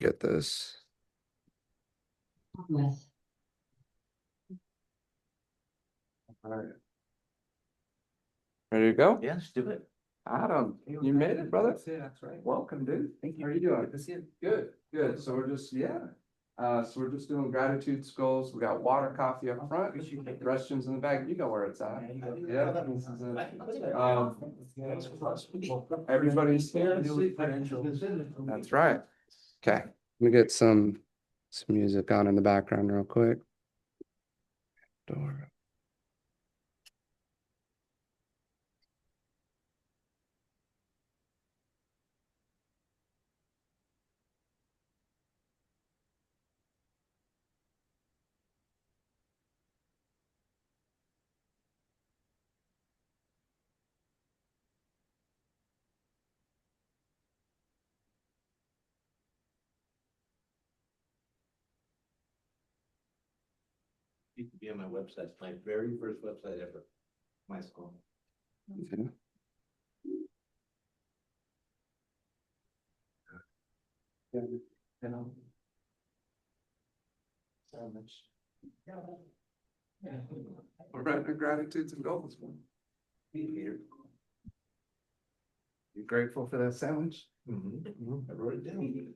Get this. Yes. All right. Ready to go? Yeah, let's do it. Adam, you made it, brother. Yeah, that's right. Welcome, dude. Thank you. How are you doing? Good to see you. Good, good. So we're just, so we're just doing gratitude skulls. We got water, coffee up front, restrooms in the back. You know where it's at. Yeah. This is it. Everybody's here. That's right. Okay, let me get some music on in the background real quick. Door. Used to be on my website, my very first website ever, my school. Okay. So much. We're writing gratitudes and goals. You grateful for that sandwich? I wrote it down.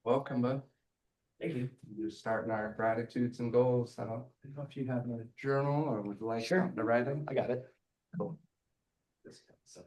Welcome, bud. Thank you. We're starting our gratitudes and goals. I don't know if you have a journal or would like Sure. something to write in. I got it. Cool. So.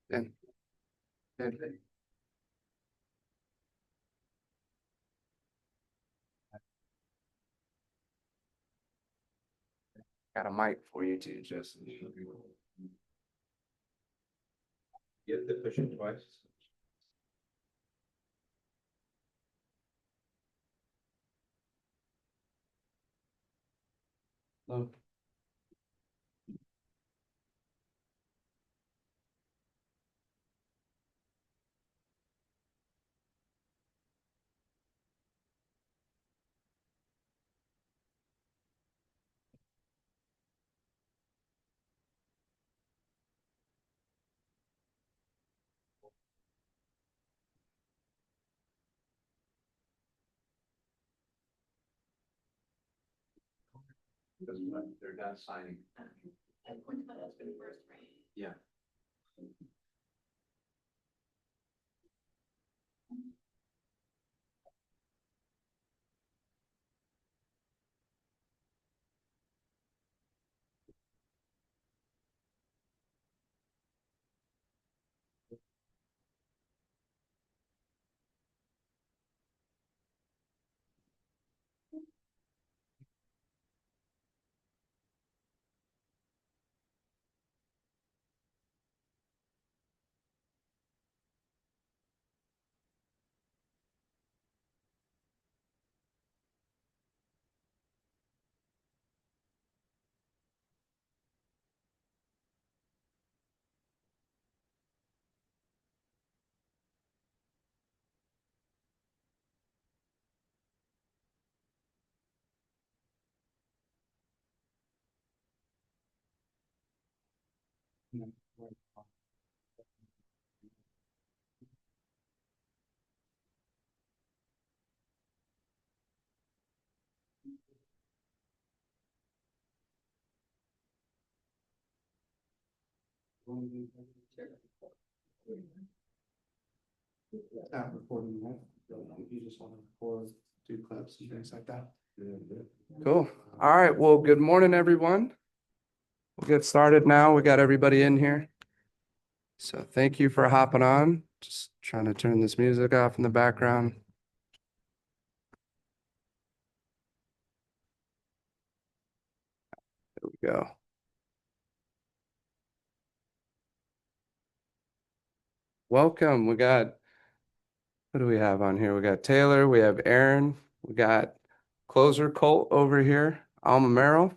Then. Then. Got a mic for you too, Justin. You have to push it twice. Look. Because they're not signing. Yeah. Not recording that. You just want to record, do clips and things like that. Cool. All right. Well, good morning, everyone. We'll get started now. We got everybody in here. So thank you for hopping on. Just trying to turn this music off in the background. There we go. Welcome. We got, what do we have on here? We got Taylor, we have Aaron, we got Closer Colt over here, Alma.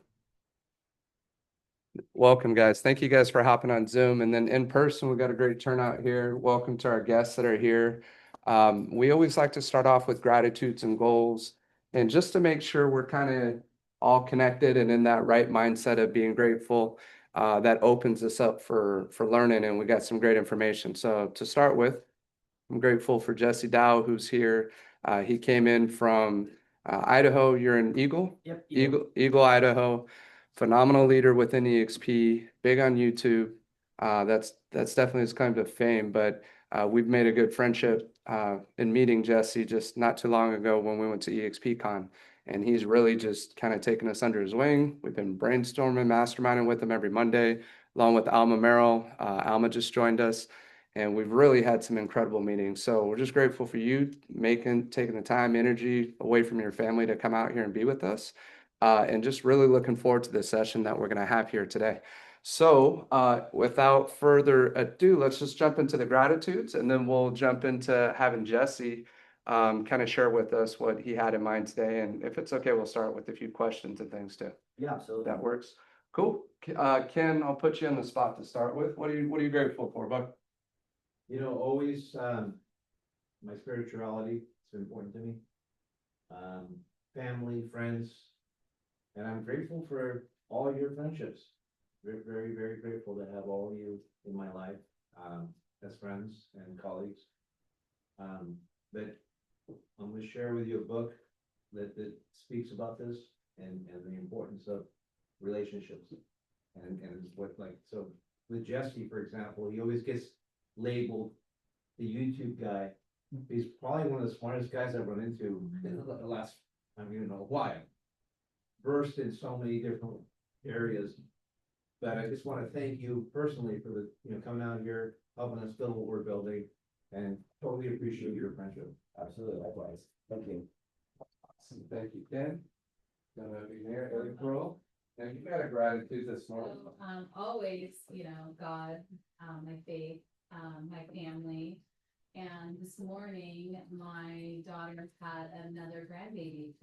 Welcome, guys. Thank you guys for hopping on Zoom. And then in person, we got a great turnout here. Welcome to our guests that are here. We always like to start off with gratitudes and goals. And just to make sure we're kind of all connected and in that right mindset of being grateful, that opens us up for learning. And we got some great information. So to start with, I'm grateful for Jesse Dow, who's here. He came in from Idaho. You're in Eagle? Yep. Eagle, Idaho. Phenomenal leader within eXp, big on YouTube. That's definitely his claim to fame, but we've made a good friendship in meeting Jesse just not too long ago when we went to eXpCon. And he's really just kind of taken us under his wing. We've been brainstorming, masterminding with him every Monday, along with Alma. Alma just joined us. And we've really had some incredible meetings. So we're just grateful for you taking the time, energy away from your family to come out here and be with us. And just really looking forward to this session that we're going to have here today. So without further ado, let's just jump into the gratitudes, and then we'll jump into having Jesse kind of share with us what he had in mind today. And if it's okay, we'll start with a few questions and things too. Yeah, absolutely. That works. Cool. Ken, I'll put you on the spot to start with. What are you grateful for, bud? You know, always, my spirituality is important to me. Family, friends, and I'm grateful for all your friendships. Very, very, very grateful to have all of you in my life, as friends and colleagues. But I'm gonna share with you a book that speaks about this and the importance of relationships. And what, like, so with Jesse, for example, he always gets labeled the YouTube guy. He's probably one of the smartest guys I've run into in the last, I don't even know why. Versed in so many different areas. But I just want to thank you personally for the, coming out here, helping us build what we're building, and totally appreciate your friendship. Absolutely, likewise. Thank you. Awesome. Thank you, Ken. Gonna be there, April. And you got a gratitude this morning. So, always, God, my faith, my family. And this morning, my daughter had another grandbaby.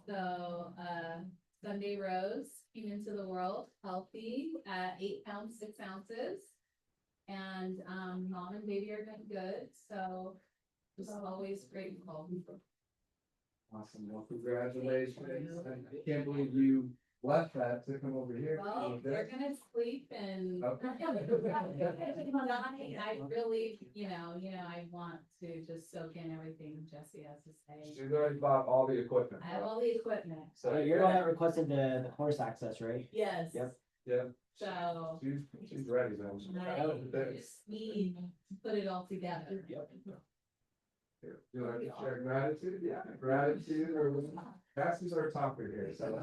So, Sunday Rose came into the world healthy at 8 pounds, 6 ounces. And, mom and baby are doing good. So just always grateful. Awesome. Well, congratulations. I can't believe you left that to come over here. Well, they're gonna sleep and Okay. I really, I want to just soak in everything Jesse has to say. She's already bought all the equipment. I have all the equipment. So you're the one that requested the horse access, right? Yes. Yep. Yeah. So She's ready though. I just need to put it all together. Yep. You like to share gratitude? Yeah, gratitude or Cassie's our talker here. So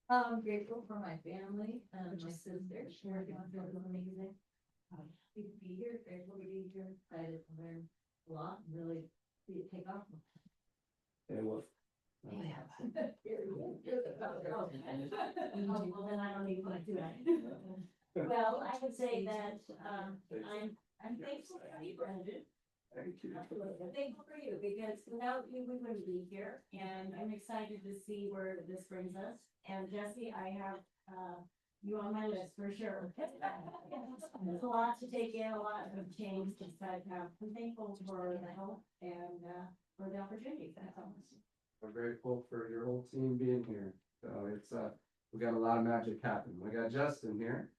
I'm grateful for my family and my sister. We're doing amazing. Happy to be here, grateful to be here, excited to learn a lot and really see it take off. and what? Well, then I don't even want to do that. Well, I would say that, I'm thankful for you, Brendan. Thank you. I'm thankful for you, because without you, we wouldn't be here, and I'm excited to see where this brings us. And Jesse, I have, you on my list for sure. There's a lot to take in, a lot of change, but, I'm thankful for the help and, for the opportunity. That's all. We're grateful for your whole team being here. So it's We got a lot of magic happening. We got Justin here.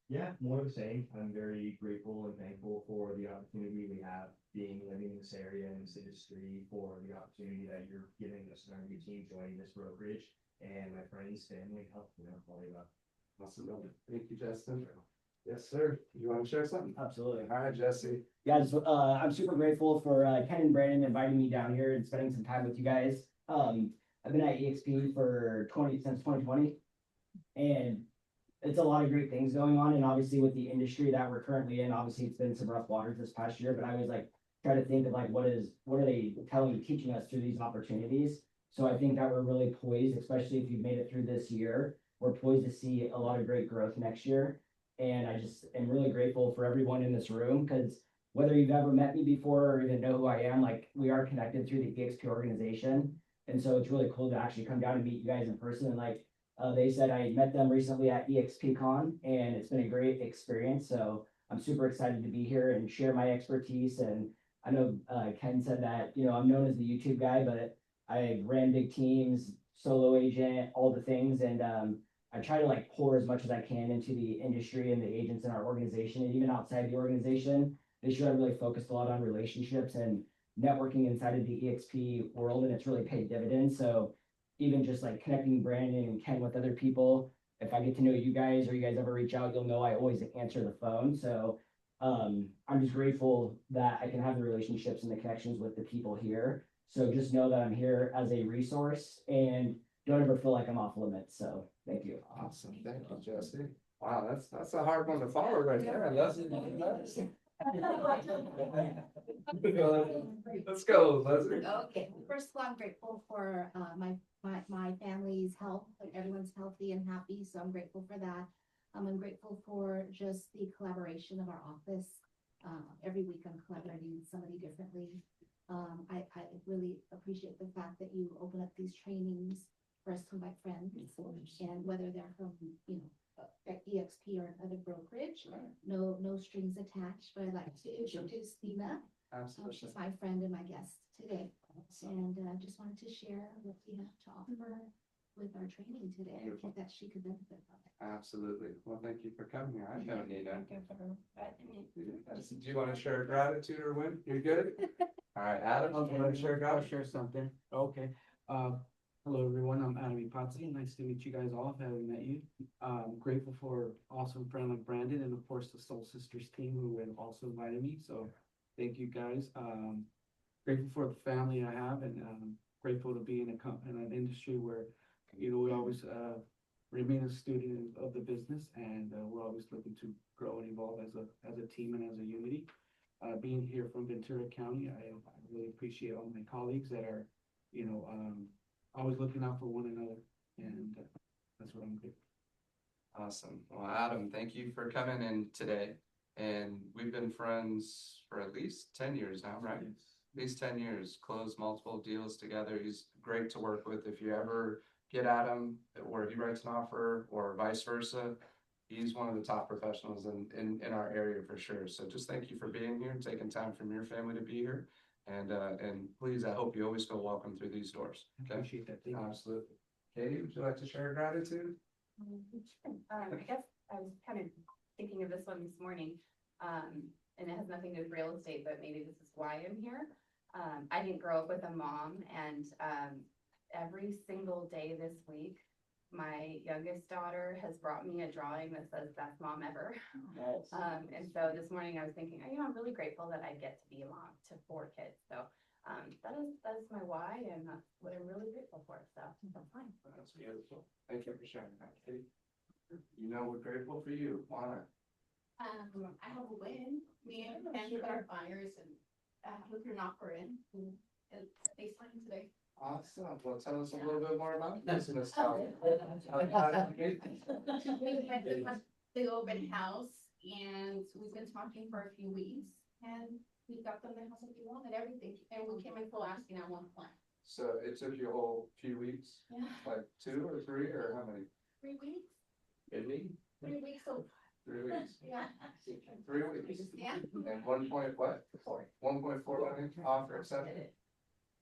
Yeah, more of the same. I'm very grateful and thankful for the opportunity we have being living in this area and this industry, for the opportunity that you're giving us and our new team joining this brokerage, and my friends, family, help, all of that. Awesome. Thank you, Justin. Yes, sir. You want to share something? Absolutely. All right, Jesse. Guys, I'm super grateful for Ken and Brandon inviting me down here and spending some time with you guys. I've been at eXp since 2020, and it's a lot of great things going on. And obviously, with the industry that we're currently in, obviously it's been some rough waters this past year. But I was like try to think of like what are they teaching us through these opportunities. So I think that we're really poised, especially if you've made it through this year. We're poised to see a lot of great growth next year. And I just am really grateful for everyone in this room, because whether you've ever met me before or even know who I am, like we are connected through the eXp organization. And so it's really cool to actually come down and meet you guys in person. And like they said, I met them recently at eXpCon, and it's been a great experience. So I'm super excited to be here and share my expertise. And I know Ken said that, I'm known as the YouTube guy, but I ran big teams, solo agent, all the things. And I try to like pour as much as I can into the industry and the agents in our organization, and even outside the organization. This year I really focused a lot on relationships and networking inside of the eXp world, and it's really paid dividends. So even just like connecting Brandon and Ken with other people, if I get to know you guys or you guys ever reach out, you'll know I always answer the phone. So I'm just grateful that I can have the relationships and the connections with the people here. So just know that I'm here as a resource, and don't ever feel like I'm off limits. So thank you. Awesome. Thank you, Jesse. Wow, that's a hard one to follow right there. Leslie. Let's go, Leslie. Okay, first of all, I'm grateful for my family's health, like everyone's healthy and happy, so I'm grateful for that. I'm grateful for just the collaboration of our office. Every week I'm collaborating with somebody differently. I really appreciate the fact that you open up these trainings for us to my friends, and whether they're from, eXp or another brokerage, no strings attached, but I'd like to introduce Dina. Absolutely. She's my friend and my guest today, and just wanted to share what we have to offer with our training today. I think that she could benefit from it. Absolutely. Well, thank you for coming here. I know Nina. Thank you for inviting me. Do you want to share gratitude or win? You're good? All right, Adam, do you want to share I'll gratitude? share something. Okay. Hello, everyone. I'm Adam Ipazzi. Nice to meet you guys all. If I haven't met you. Grateful for awesome friend like Brandon, and of course the Soul Sisters team who have also invited me. So thank you guys. Grateful for the family I have, and grateful to be in an industry where, we always remain a student of the business, and we're always looking to grow and evolve as a team and as a unity. Being here from Ventura County, I really appreciate all my colleagues that are, always looking out for one another, and that's what I'm grateful. Awesome. Well, Adam, thank you for coming in today. And we've been friends for at least 10 years now, right? At least 10 years, closed multiple deals together. He's great to work with. If you ever get Adam, or he writes an offer, or vice versa, he's one of the top professionals in our area for sure. So just thank you for being here and taking time from your family to be here. And please, I hope you always feel welcome through these doors. Okay? Appreciate that. Thank you. Absolutely. Katie, would you like to share gratitude? I guess I was kind of thinking of this one this morning, and it has nothing to do with real estate, but maybe this is why I'm here. I didn't grow up with a mom, and every single day this week, my youngest daughter has brought me a drawing that says best mom ever. And so this morning I was thinking, I'm really grateful that I get to be a mom to 4 kids. So that is my why, and that's what I'm really grateful for. So I'm fine. That's beautiful. Thank you for sharing that, Katie. We're grateful for you. Why? I have a win. Me and our buyers and with your offer in. It's baseline today. Awesome. Well, tell us a little bit more about business. The open house, and we've been talking for a few weeks, and we got them the house that we wanted, everything, and we came in full asking on one plan. So it took you a whole few weeks, Yeah, like 2 or 3, or how many? 3 weeks, Maybe 3 weeks, so, 3 weeks. yeah. 3 weeks. Yeah. And 1.4 million offer accepted.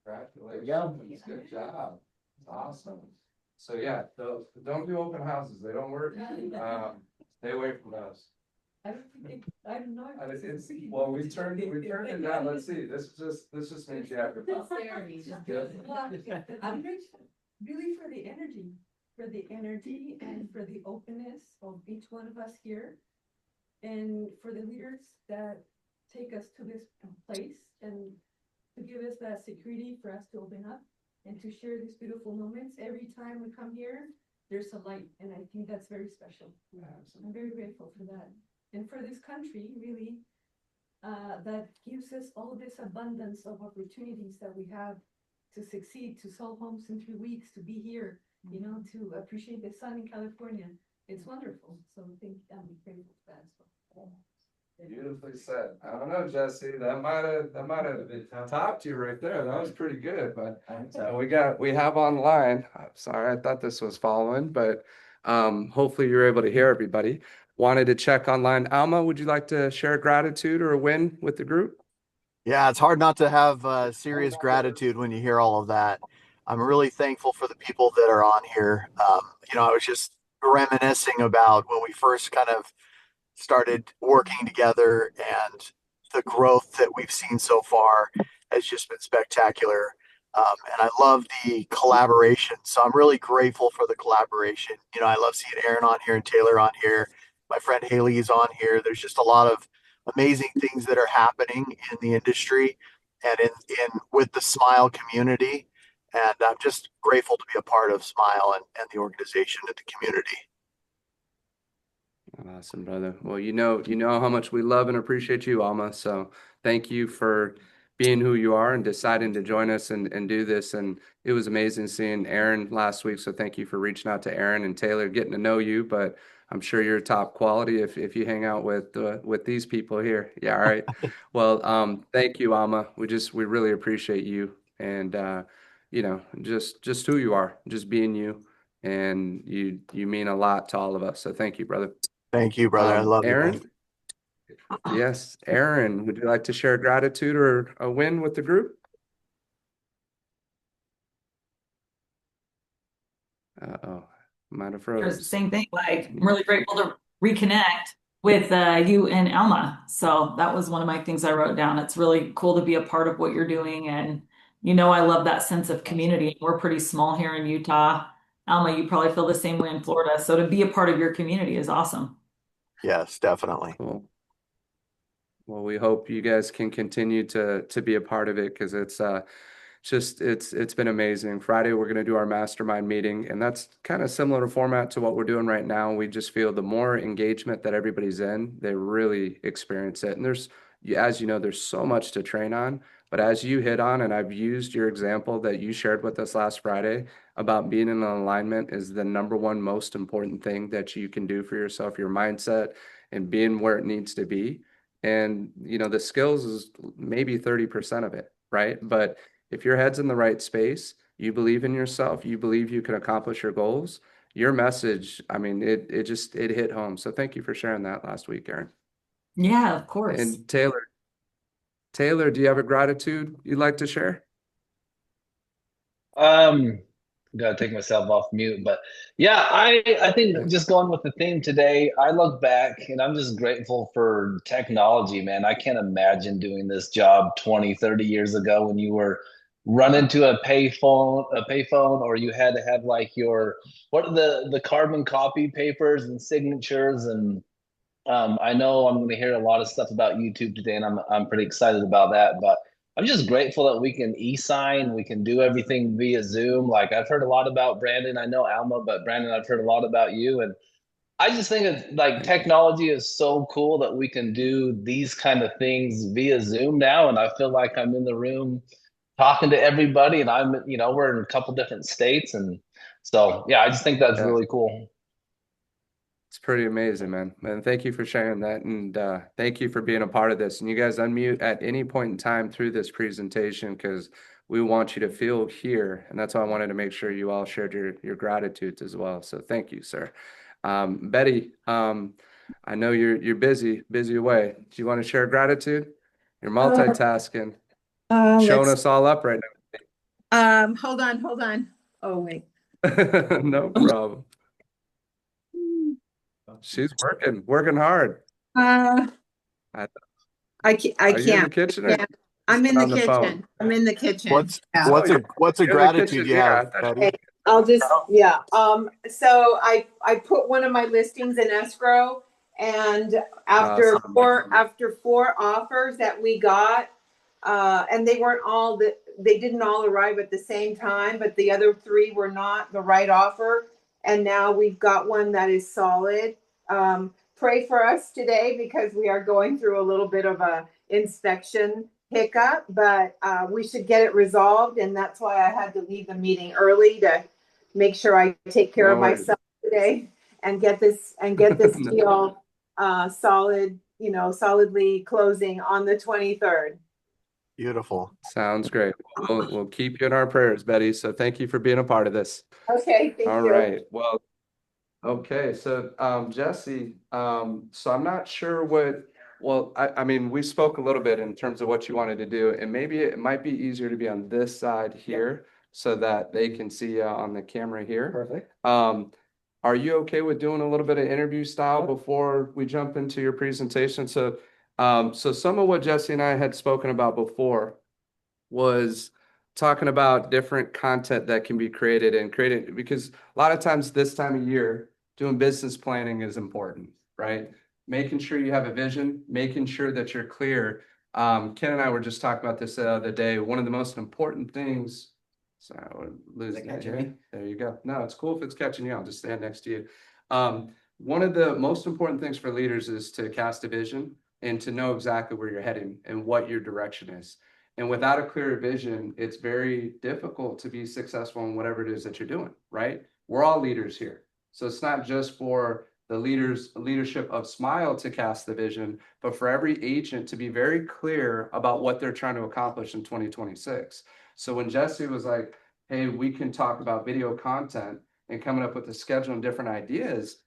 Congratulations. There you go. Good job. Awesome. So yeah, don't do open houses. They don't work. Stay away from those. I don't think, I don't know. Well, we turned it down. Let's see. This just means you have to. Dexterity, just do it. Well, I'm grateful really for the energy and for the openness of each one of us here. And for the leaders that take us to this place and to give us that security for us to open up and to share these beautiful moments. Every time we come here, there's a light, and I think that's very special. I'm very grateful for that. And for this country, really, that gives us all this abundance of opportunities that we have to succeed, to sell homes in 3 weeks, to be here, you know, to appreciate the sun in California. It's wonderful. So I'm grateful for that as well. Beautifully said. I don't know, Jesse, that might have topped you right there. That was pretty good, but we have online. I'm sorry, I thought this was following, but hopefully you're able to hear everybody. Wanted to check online. Alma, would you like to share a gratitude or a win with the group? Yeah, it's hard not to have serious gratitude when you hear all of that. I'm really thankful for the people that are on here. I was just reminiscing about when we first kind of started working together, and the growth that we've seen so far has just been spectacular. And I love the collaboration. So I'm really grateful for the collaboration. I love seeing Aaron on here and Taylor on here. My friend Haley is on here. There's just a lot of amazing things that are happening in the industry and in with the smyl community. And I'm just grateful to be a part of smyl and the organization and the community. Awesome, brother. Well, you know how much we love and appreciate you, Alma. So thank you for being who you are and deciding to join us and do this. And it was amazing seeing Aaron last week. So thank you for reaching out to Aaron and Taylor, getting to know you. But I'm sure you're top quality if you hang out with these people here. Yeah, all right. Well, thank you, Alma. We really appreciate you and just who you are, just being you. And you mean a lot to all of us. So thank you, brother. Thank you, brother. I love you, man. Aaron, yes, Aaron, would you like to share gratitude or a win with the group? Uh-oh, might have froze. Same thing, like I'm really grateful to reconnect with you and Alma. So that was one of my things I wrote down. It's really cool to be a part of what you're doing. And I love that sense of community. We're pretty small here in Utah. Alma, you probably feel the same way in Florida. So to be a part of your community is awesome. Yes, definitely. Cool. Well, we hope you guys can continue to be a part of it because it's been amazing. Friday we're going to do our mastermind meeting, and that's kind of similar format to what we're doing right now. We just feel the more engagement that everybody's in, they really experience it. And as you know, there's so much to train on. But as you hit on, and I've used your example that you shared with us last Friday about being in alignment is the number one most important thing that you can do for yourself, your mindset and being where it needs to be. And, the skills is maybe 30% of it, right? But if your head's in the right space, you believe in yourself, you believe you can accomplish your goals, your message, I mean, it hit home. So thank you for sharing that last week, Aaron. Yeah, of course. And Taylor, do you have a gratitude you'd like to share? Gotta take myself off mute, but yeah, I think just going with the theme today, I look back and I'm just grateful for technology, man. I can't imagine doing this job 20, 30 years ago when you were running to a payphone, or you had to have like what are the carbon copy papers and signatures. And I know I'm going to hear a lot of stuff about YouTube today, and I'm pretty excited about that. But I'm just grateful that we can e-sign, we can do everything via Zoom. Like I've heard a lot about Brandon. I know Alma, but Brandon, I've heard a lot about you, and I just think it's like Thank you. technology is so cool that we can do these kind of things via Zoom now. And I feel like I'm in the room talking to everybody, and we're in a couple different states, and so yeah, I just think that's Yeah. really cool. It's pretty amazing, man. And thank you for sharing that. And thank you for being a part of this. And you guys unmute at any point in time through this presentation because we want you to feel here. And that's why I wanted to make sure you all shared your gratitudes as well. So thank you, sir. Betty, I know you're busy away. Do you want to share gratitude? You're multitasking, showing us all up right now. Hold on. Oh, wait. No problem. She's working hard. Uh, I- I Are you in the can't. kitchen or I'm just in the on the phone? kitchen. I'm in the kitchen. What's Yeah. Oh, what's a you're in the gratitude kitchen you here. have, I thought Betty? I'll just, yeah, so I put one of my listings in escrow, and awesome. after four offers that we got, and they weren't all they didn't all arrive at the same time, but the other three were not the right offer. And now we've got one that is solid. Pray for us today because we are going through a little bit of a inspection hiccup, but we should get it resolved. And that's why I had to leave the meeting early to make sure I take care No of worries. myself today and get this No. deal solid, solidly closing on the 23rd. Beautiful. Sounds great. We'll keep you in our prayers, Betty. So thank you for being a part of this. Okay, thank All you. right. Well, okay. So, Jesse, so I'm not sure well, I mean, we spoke a little bit in terms of what you wanted to do, and maybe it might be easier to be on this side here so that they can see you on the camera here. Perfect. Are you okay with doing a little bit of interview style before we jump into your presentation? So, so some of what Jesse and I had spoken about before was talking about different content that can be created and created because a lot of times this time of year, doing business planning is important, right? Making sure you have a vision, making sure that you're clear. Ken and I were just talking about this the other day. One of the most important things. Sorry, I would lose Is it that catching here. me? There you go. No, it's cool if it's catching you. I'll just stand next to you. One of the most important things for leaders is to cast a vision and to know exactly where you're heading and what your direction is. And without a clear vision, it's very difficult to be successful in whatever it is that you're doing, right? We're all leaders here. So it's not just for the leadership of smyl to cast the vision, but for every agent to be very clear about what they're trying to accomplish in 2026. So when Jesse was like, hey, we can talk about video content and coming up with a schedule and different ideas,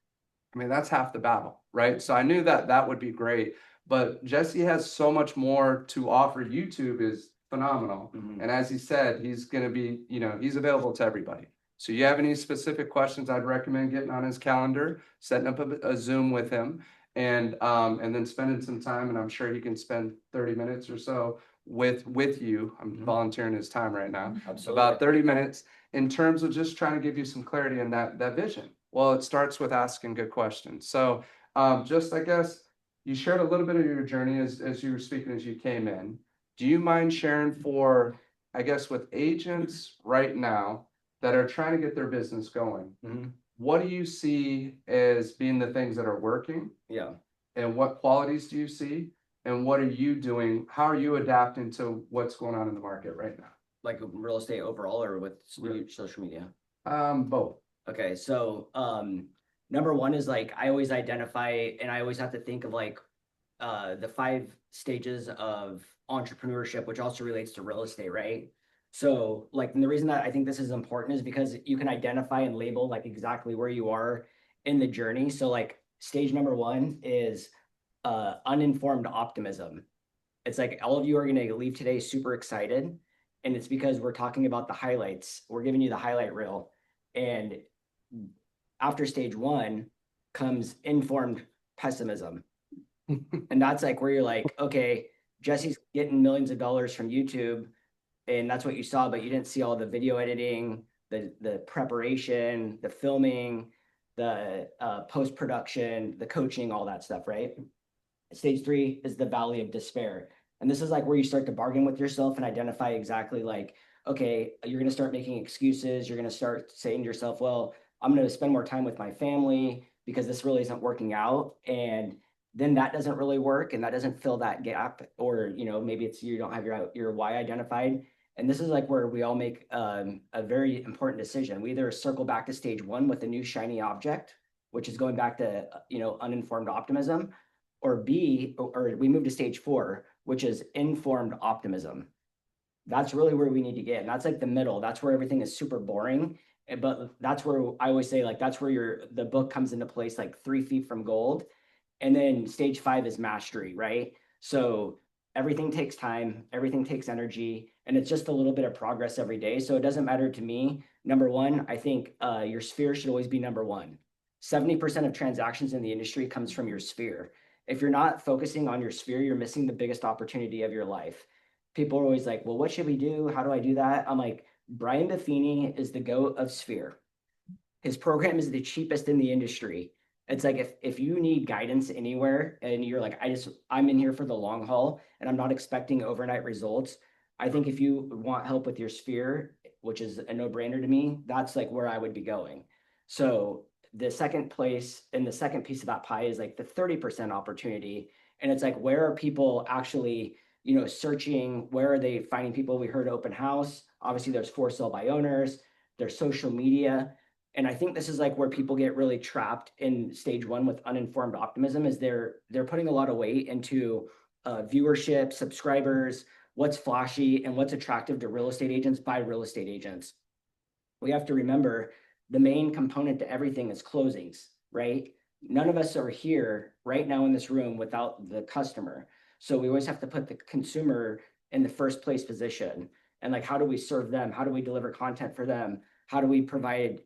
I mean, that's half the battle, right? So I knew that that would be great. But Jesse has so much more to offer. YouTube is phenomenal. And as he said, he's going to be, he's available to everybody. So you have any specific questions, I'd recommend getting on his calendar, setting up a Zoom with him and then spending some time. And I'm sure he can spend 30 minutes or so with you. I'm volunteering his time right now. Absolutely. About 30 minutes in terms of just trying to give you some clarity in that vision. Well, it starts with asking good questions. So just, I guess, you shared a little bit of your journey as you were speaking as you came in. Do you mind sharing for, I guess, with agents right now that are trying to get their business going? What do you see as being the things that are working? Yeah. And what qualities do you see? And what are you doing? How are you adapting to what's going on in the market right now? Like real estate overall or with social media? Both. Okay, so number one is like I always identify and I always have to think of like the 5 stages of entrepreneurship, which also relates to real estate, right? So like, and the reason that I think this is important is because you can identify and label like exactly where you are in the journey. So like stage number 1 is uninformed optimism. It's like all of you are going to leave today super excited, and it's because we're talking about the highlights. We're giving you the highlight reel, and after stage 1 comes informed pessimism. And that's like where you're like, okay, Jesse's getting millions of dollars from YouTube, and that's what you saw, but you didn't see all the video editing, the preparation, the filming, the post-production, the coaching, all that stuff, right? Stage 3 is the valley of despair. And this is like where you start to bargain with yourself and identify exactly like, okay, you're going to start making excuses. You're going to start saying to yourself, well, I'm going to spend more time with my family because this really isn't working out. And then that doesn't really work and that doesn't fill that gap. Or, maybe it's you don't have your why identified. And this is like where we all make a very important decision. We either circle back to stage 1 with a new shiny object, which is going back to, uninformed optimism, or B, or we move to stage 4, which is informed optimism. That's really where we need to get. And that's like the middle. That's where everything is super boring. But that's where I always say, like, that's where the book comes into place, like 3 feet from gold. And then stage 5 is mastery, right? So everything takes time, everything takes energy, and it's just a little bit of progress every day. So it doesn't matter to me Number one, I think your sphere should always be number one. 70% of transactions in the industry comes from your sphere. If you're not focusing on your sphere, you're missing the biggest opportunity of your life. People are always like, well, what should we do? How do I do that? I'm like, Brian Buffini is the GOAT of sphere. His program is the cheapest in the industry. It's like if you need guidance anywhere and you're like, I'm in here for the long haul and I'm not expecting overnight results. I think if you want help with your sphere, which is a no-brainer to me, that's like where I would be going. So the second place and the second piece of that pie is like the 30% opportunity. And it's like, where are people actually, searching? Where are they finding people? We heard open house. Obviously, there's for sale by owners, there's social media. And I think this is like where people get really trapped in stage one with uninformed optimism is they're putting a lot of weight into viewership, subscribers, what's flashy and what's attractive to real estate agents by real estate agents. We have to remember the main component to everything is closings, right? None of us are here right now in this room without the customer. So we always have to put the consumer in the first place position. And like, how do we serve them? How do we deliver content for them? How do we provide,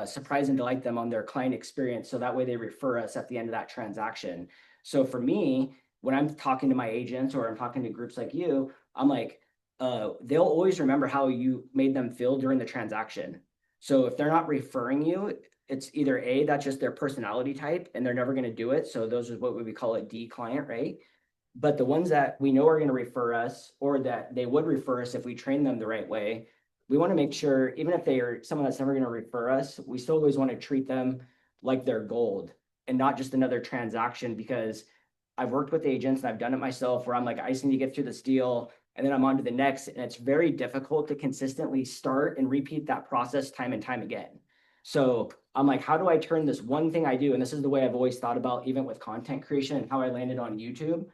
surprise and delight them on their client experience so that way they refer us at the end of that transaction? So for me, when I'm talking to my agents or I'm talking to groups like you, I'm like, they'll always remember how you made them feel during the transaction. So if they're not referring you, it's either A, that's just their personality type and they're never going to do it. So those are what we call a D client, right? But the ones that we know are going to refer us or that they would refer us if we train them the right way, we want to make sure, even if they are someone that's never going to refer us, we still always want to treat them like they're gold and not just another transaction, because I've worked with agents and I've done it myself where I'm like, I just need to get through this deal and then I'm on to the next. And it's very difficult to consistently start and repeat that process time and time again. So I'm like, how do I turn this one thing I do? And this is the way I've always thought about, even with content creation and how I landed on YouTube.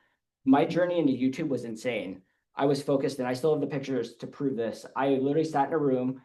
My journey into YouTube was insane. I was focused and I still have the pictures to prove this. I literally sat in a room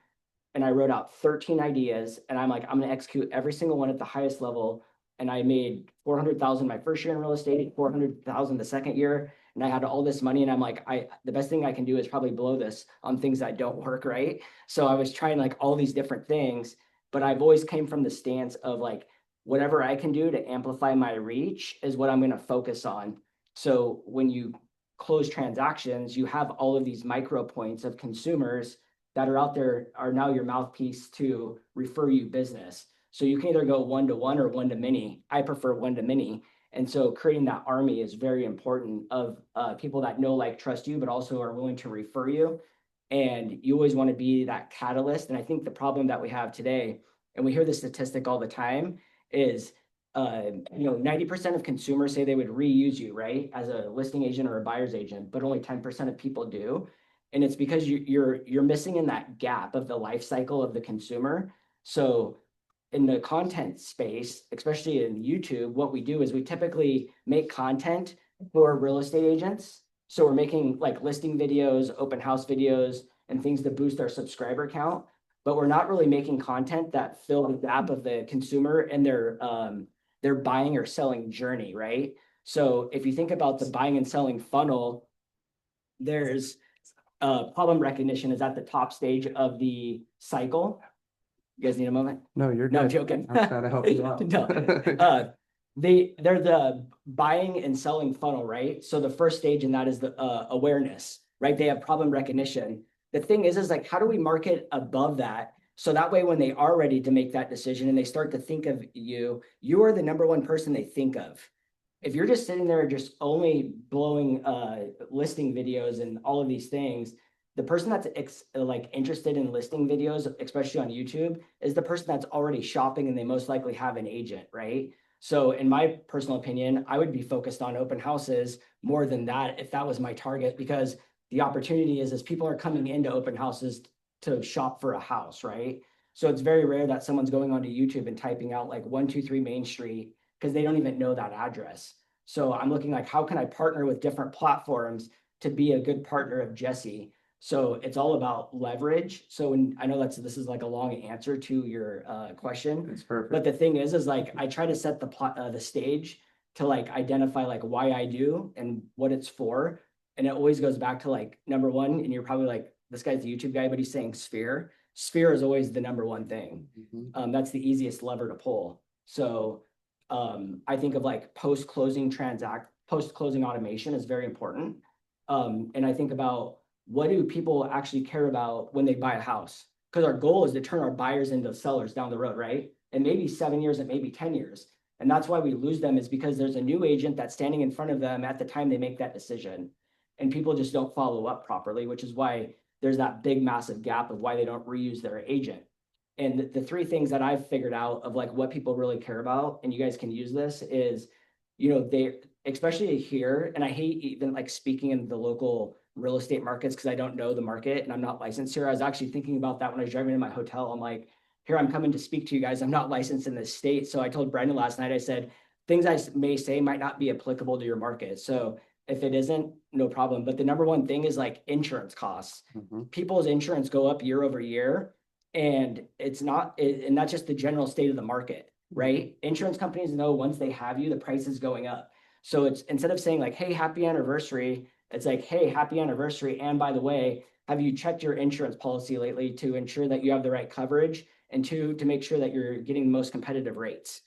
and I wrote out 13 ideas and I'm like, I'm going to execute every single one at the highest level. And I made 400,000 my first year in real estate, 400,000 the second year. And I had all this money and I'm like, the best thing I can do is probably blow this on things that don't work, right? So I was trying like all these different things, but I've always came from the stance of like, whatever I can do to amplify my reach is what I'm going to focus on. So when you close transactions, you have all of these micro points of consumers that are out there are now your mouthpiece to refer you business. So you can either go one-to-one or one-to-many. I prefer one-to-many. And so creating that army is very important of people that know, like, trust you, but also are willing to refer you. And you always want to be that catalyst. And I think the problem that we have today, and we hear the statistic all the time, is 90% of consumers say they would reuse you, right, as a listing agent or a buyer's agent, but only 10% of people do. And it's because you're missing in that gap of the life cycle of the consumer. So in the content space, especially in YouTube, what we do is we typically make content for real estate agents. So we're making like listing videos, open house videos, and things to boost our subscriber count. But we're not really making content that fill the gap of the consumer and their buying or selling journey, right? So if you think about the buying and selling funnel, there's problem recognition is at the top stage of the cycle. You guys need a moment? No, you're No, good. joking. I'm trying to help you out. No. They're the buying and selling funnel, right? So the first stage in that is the awareness, right? They have problem recognition. The thing is like, how do we market above that? So that way, when they are ready to make that decision and they start to think of you, you are the number one person they think of. If you're just sitting there just only blowing listing videos and all of these things, the person that's interested in listing videos, especially on YouTube, is the person that's already shopping and they most likely have an agent, right? So in my personal opinion, I would be focused on open houses more than that if that was my target, because the opportunity is as people are coming into open houses to shop for a house, right? So it's very rare that someone's going onto YouTube and typing out like 123 Main Street because they don't even know that address. So I'm looking like, how can I partner with different platforms to be a good partner of Jesse? So it's all about leverage. So I know this is like a long answer to your question. It's perfect. But the thing is like I try to set the stage to like identify like why I do and what it's for. And it always goes back to like number one, and you're probably like, this guy's the YouTube guy, but he's saying sphere. Sphere is always the number one thing. Mhm. That's the easiest lever to pull. So I think of like post-closing automation is very important. And I think about what do people actually care about when they buy a house? Because our goal is to turn our buyers into sellers down the road, right? And maybe 7 years, and maybe 10 years. And that's why we lose them, is because there's a new agent that's standing in front of them at the time they make that decision. And people just don't follow up properly, which is why there's that big, massive gap of why they don't reuse their agent. And the three things that I've figured out of like what people really care about, and you guys can use this, is, they, especially here, and I hate even like speaking in the local real estate markets because I don't know the market and I'm not licensed here. I was actually thinking about that when I was driving to my hotel. I'm like, here, I'm coming to speak to you guys. I'm not licensed in this state. So I told Brendan last night, I said, things I may say might not be applicable to your market. So if it isn't, no problem. But the number one thing is like insurance costs. Mhm. People's insurance go up year over year, and it's not, and that's just the general state of the market, right? Insurance companies know once they have you, the price is going up. So it's, instead of saying like, hey, happy anniversary, it's like, hey, happy anniversary. And by the way, have you checked your insurance policy lately to ensure that you have the right coverage? And two, to make sure that you're getting the most competitive rates.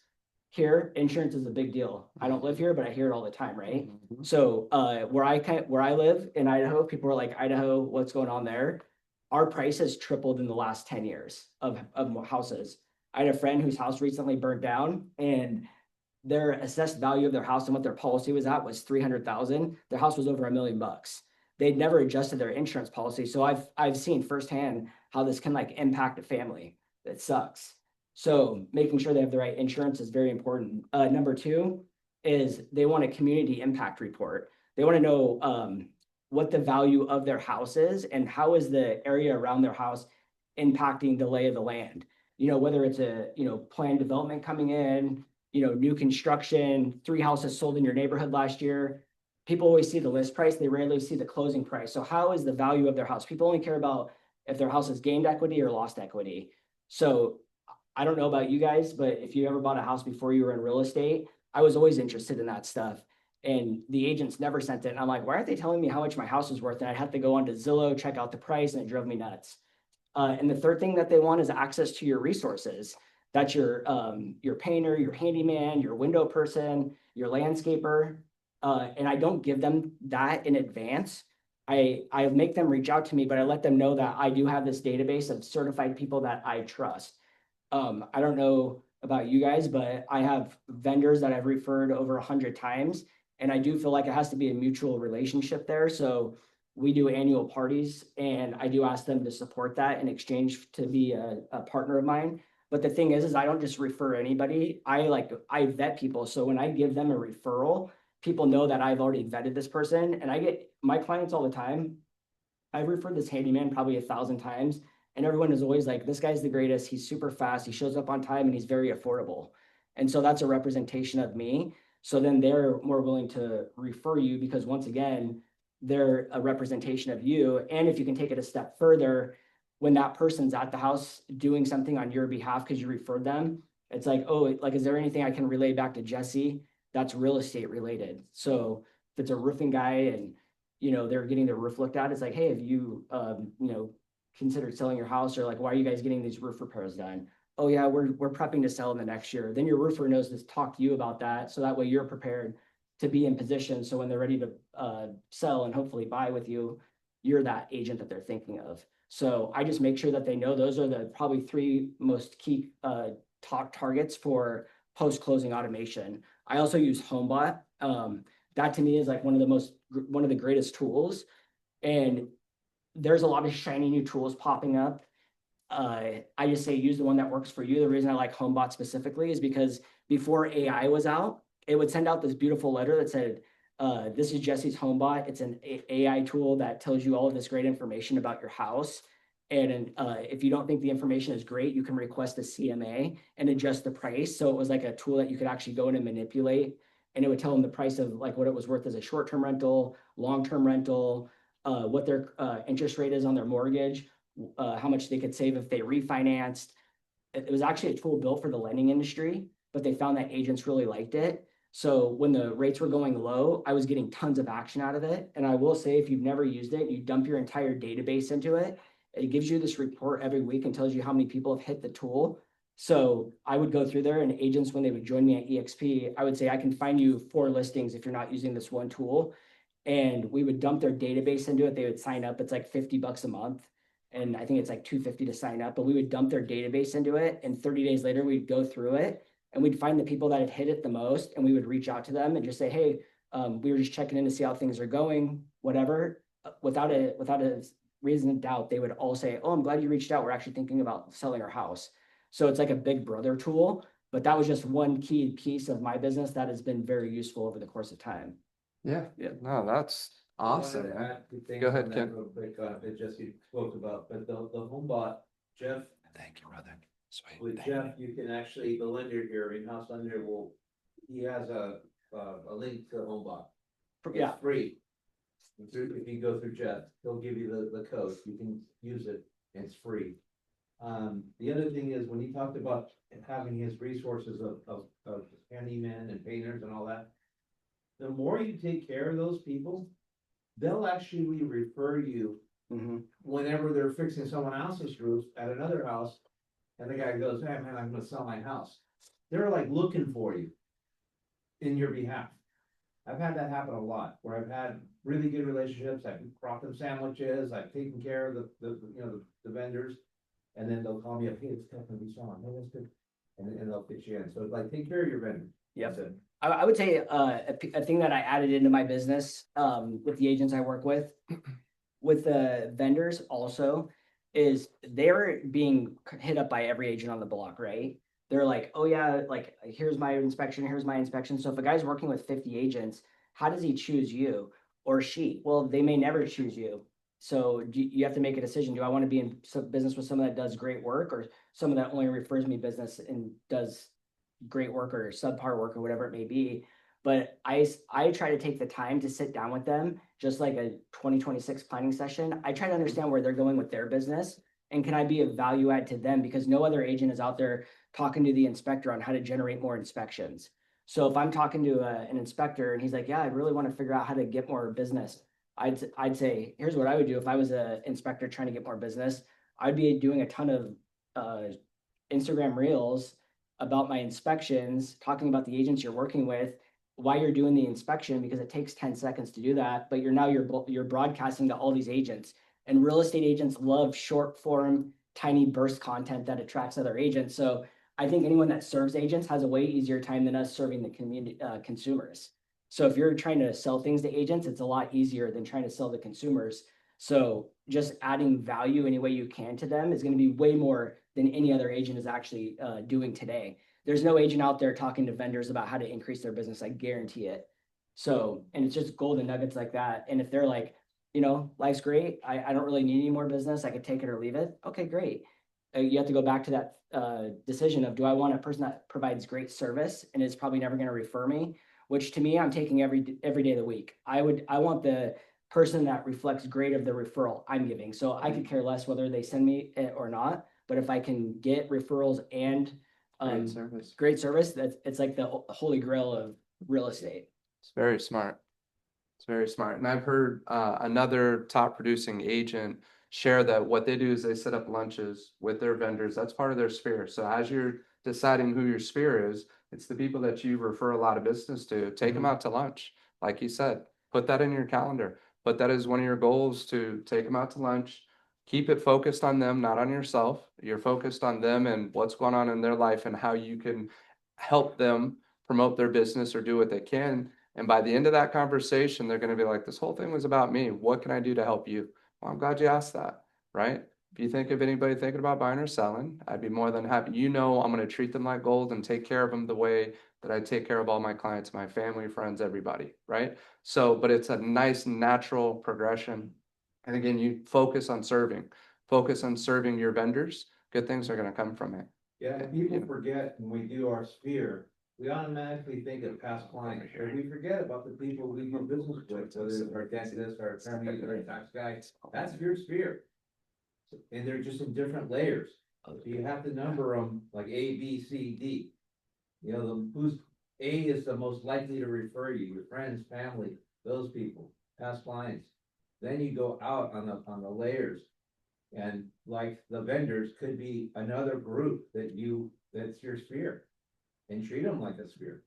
Here, insurance is a big deal. I don't live here, but I hear it all the time, right? Mhm. So where I live in Idaho, people are like, Idaho, what's going on there? Our price has tripled in the last 10 years of houses. I had a friend whose house recently burnt down, and their assessed value of their house and what their policy was at was 300,000. Their house was over $1 million. They'd never adjusted their insurance policy. So I've seen firsthand how this can like impact a family. It sucks. So making sure they have the right insurance is very important. Number two is they want a community impact report. They want to know what the value of their house is and how is the area around their house impacting the lay of the land. Whether it's a planned development coming in, new construction, 3 houses sold in your neighborhood last year. People always see the list price, they rarely see the closing price. So how is the value of their house? People only care about if their house has gained equity or lost equity. So I don't know about you guys, but if you ever bought a house before you were in real estate, I was always interested in that stuff. And the agents never sent it. And I'm like, why aren't they telling me how much my house is worth? And I'd have to go onto Zillow, check out the price, and it drove me nuts. And the third thing that they want is access to your resources. That's your painter, your handyman, your window person, your landscaper. And I don't give them that in advance. I make them reach out to me, but I let them know that I do have this database of certified people that I trust. I don't know about you guys, but I have vendors that I've referred over 100 times, and I do feel like it has to be a mutual relationship there. So we do annual parties, and I do ask them to support that in exchange to be a partner of mine. But the thing is I don't just refer anybody. I vet people. So when I give them a referral, people know that I've already vetted this person, and I get my clients all the time. I've referred this handyman probably 1,000 times, and everyone is always like, this guy's the greatest. He's super fast. He shows up on time, and he's very affordable. And so that's a representation of me. So then they're more willing to refer you because once again, they're a representation of you. And if you can take it a step further, when that person's at the house doing something on your behalf because you referred them, it's like, oh, like, is there anything I can relay back to Jesse that's real estate related? So if it's a roofing guy and they're getting their roof looked at, it's like, hey, have you considered selling your house? Or like, why are you guys getting these roof repairs done? Oh yeah, we're prepping to sell in the next year. Then your roofer knows to talk to you about that. So that way you're prepared to be in position. So when they're ready to sell and hopefully buy with you, you're that agent that they're thinking of. So I just make sure that they know those are the probably 3 most key targets for post-closing automation. I also use HomeBot. That to me is like one of the greatest tools. And there's a lot of shiny new tools popping up. I just say use the one that works for you. The reason I like HomeBot specifically is because before AI was out, it would send out this beautiful letter that said, this is Jesse's HomeBot. It's an AI tool that tells you all of this great information about your house. And if you don't think the information is great, you can request a CMA and adjust the price. So it was like a tool that you could actually go in and manipulate. And it would tell them the price of like what it was worth as a short-term rental, long-term rental, what their interest rate is on their mortgage, how much they could save if they refinanced. It was actually a tool built for the lending industry, but they found that agents really liked it. So when the rates were going low, I was getting tons of action out of it. And I will say, if you've never used it, you dump your entire database into it, It gives you this report every week and tells you how many people have hit the tool. So I would go through there, and agents, when they would join me at eXp, I would say, I can find you 4 listings if you're not using this one tool. And we would dump their database into it. They would sign up. It's like $50 a month. And I think it's like $250 to sign up, but we would dump their database into it. And 30 days later, we'd go through it and we'd find the people that had hit it the most. And we would reach out to them and just say, hey, we were just checking in to see how things are going, whatever. Without a reason of doubt, they would all say, oh, I'm glad you reached out. We're actually thinking about selling our house. So it's like a big brother tool, but that was just one key piece of my business that has been very useful over the course of time. Yeah, no, that's awesome, I wanted to man. add two things Go ahead, on that Ken. real quick, that Jesse spoke about, but the home bot, Jeff, Thank you, brother. Sweet. with Jeff, you can actually, the lender here, in-house lender he has a link to HomeBot. Yeah. It's free. If you go through Jeff, he'll give you the code, you can use it, and it's free. The other thing is, when he talked about having his resources of handymen and painters and all that, the more you take care of those people, they'll actually refer you whenever they're fixing someone else's roof at another house. And the guy goes, hey man, I'm gonna sell my house. They're like looking for you in your behalf. I've had that happen a lot, where I've had really good relationships. I've brought them sandwiches, I've taken care of the vendors. And then they'll call me up, hey, it's definitely Sean, hey, that's good. And they'll pitch you in. So it's like, take care of your vendor. Yep. I would say a thing that I added into my business with the agents I work with the vendors also, is they're being hit up by every agent on the block, right? They're like, oh yeah, like here's my inspection, here's my inspection. So if a guy's working with 50 agents, how does he choose you or she? Well, they may never choose you. So you have to make a decision. Do I want to be in business with someone that does great work, or someone that only refers me business and does great work or subpar work or whatever it may be? But I try to take the time to sit down with them, just like a 2026 planning session. I try to understand where they're going with their business, and can I be a value add to them, because no other agent is out there talking to the inspector on how to generate more inspections. So if I'm talking to an inspector and he's like, yeah, I really want to figure out how to get more business, I'd say, here's what I would do if I was an inspector trying to get more business. I'd be doing a ton of Instagram reels about my inspections, talking about the agents you're working with, why you're doing the inspection, because it takes 10 seconds to do that. But you're broadcasting to all these agents, and real estate agents love short form, tiny burst content that attracts other agents. So I think anyone that serves agents has a way easier time than us serving the community consumers. So if you're trying to sell things to agents, it's a lot easier than trying to sell to consumers. So just adding value any way you can to them is going to be way more than any other agent is actually doing today. There's no agent out there talking to vendors about how to increase their business. I guarantee it. So, and it's just golden nuggets like that. And if they're like, life's great, I don't really need any more business, I could take it or leave it. Okay, great. You have to go back to that decision of, do I want a person that provides great service and is probably never going to refer me? Which to me, I'm taking every day of the week. I want the person that reflects great of the referral I'm giving. So I could care less whether they send me it or not. But if I can get referrals and great service, it's like the holy grail of real estate. It's very smart. It's very smart. And I've heard another top producing agent share that what they do is they set up lunches with their vendors. That's part of their sphere. So as you're deciding who your sphere is, it's the people that you refer a lot of business to. Take them out to lunch. Like you said, put that in your calendar. Put that as one of your goals, to take them out to lunch. Keep it focused on them, not on yourself. You're focused on them and what's going on in their life and how you can help them promote their business or do what they can. And by the end of that conversation, they're going to be like, this whole thing was about me. What can I do to help you? Well, I'm glad you asked that, right? If you think of anybody thinking about buying or selling, I'd be more than happy. I'm going to treat them like gold and take care of them the way that I take care of all my clients, my family, friends, everybody, right? So, but it's a nice natural progression. And again, you focus on serving your vendors. Good things are going to come from it. Yeah, and people forget when we do our sphere, we automatically think of past clients, or we forget about the people we do business with, whether it's our dentist, our attorney, our tax guy. That's your sphere. And they're just in different layers. So you have to number them like A, B, C, D. Who's A is the most likely to refer you, your friends, family, those people, past clients. Then you go out on the layers. And like the vendors could be another group that's your sphere, and treat them like a sphere.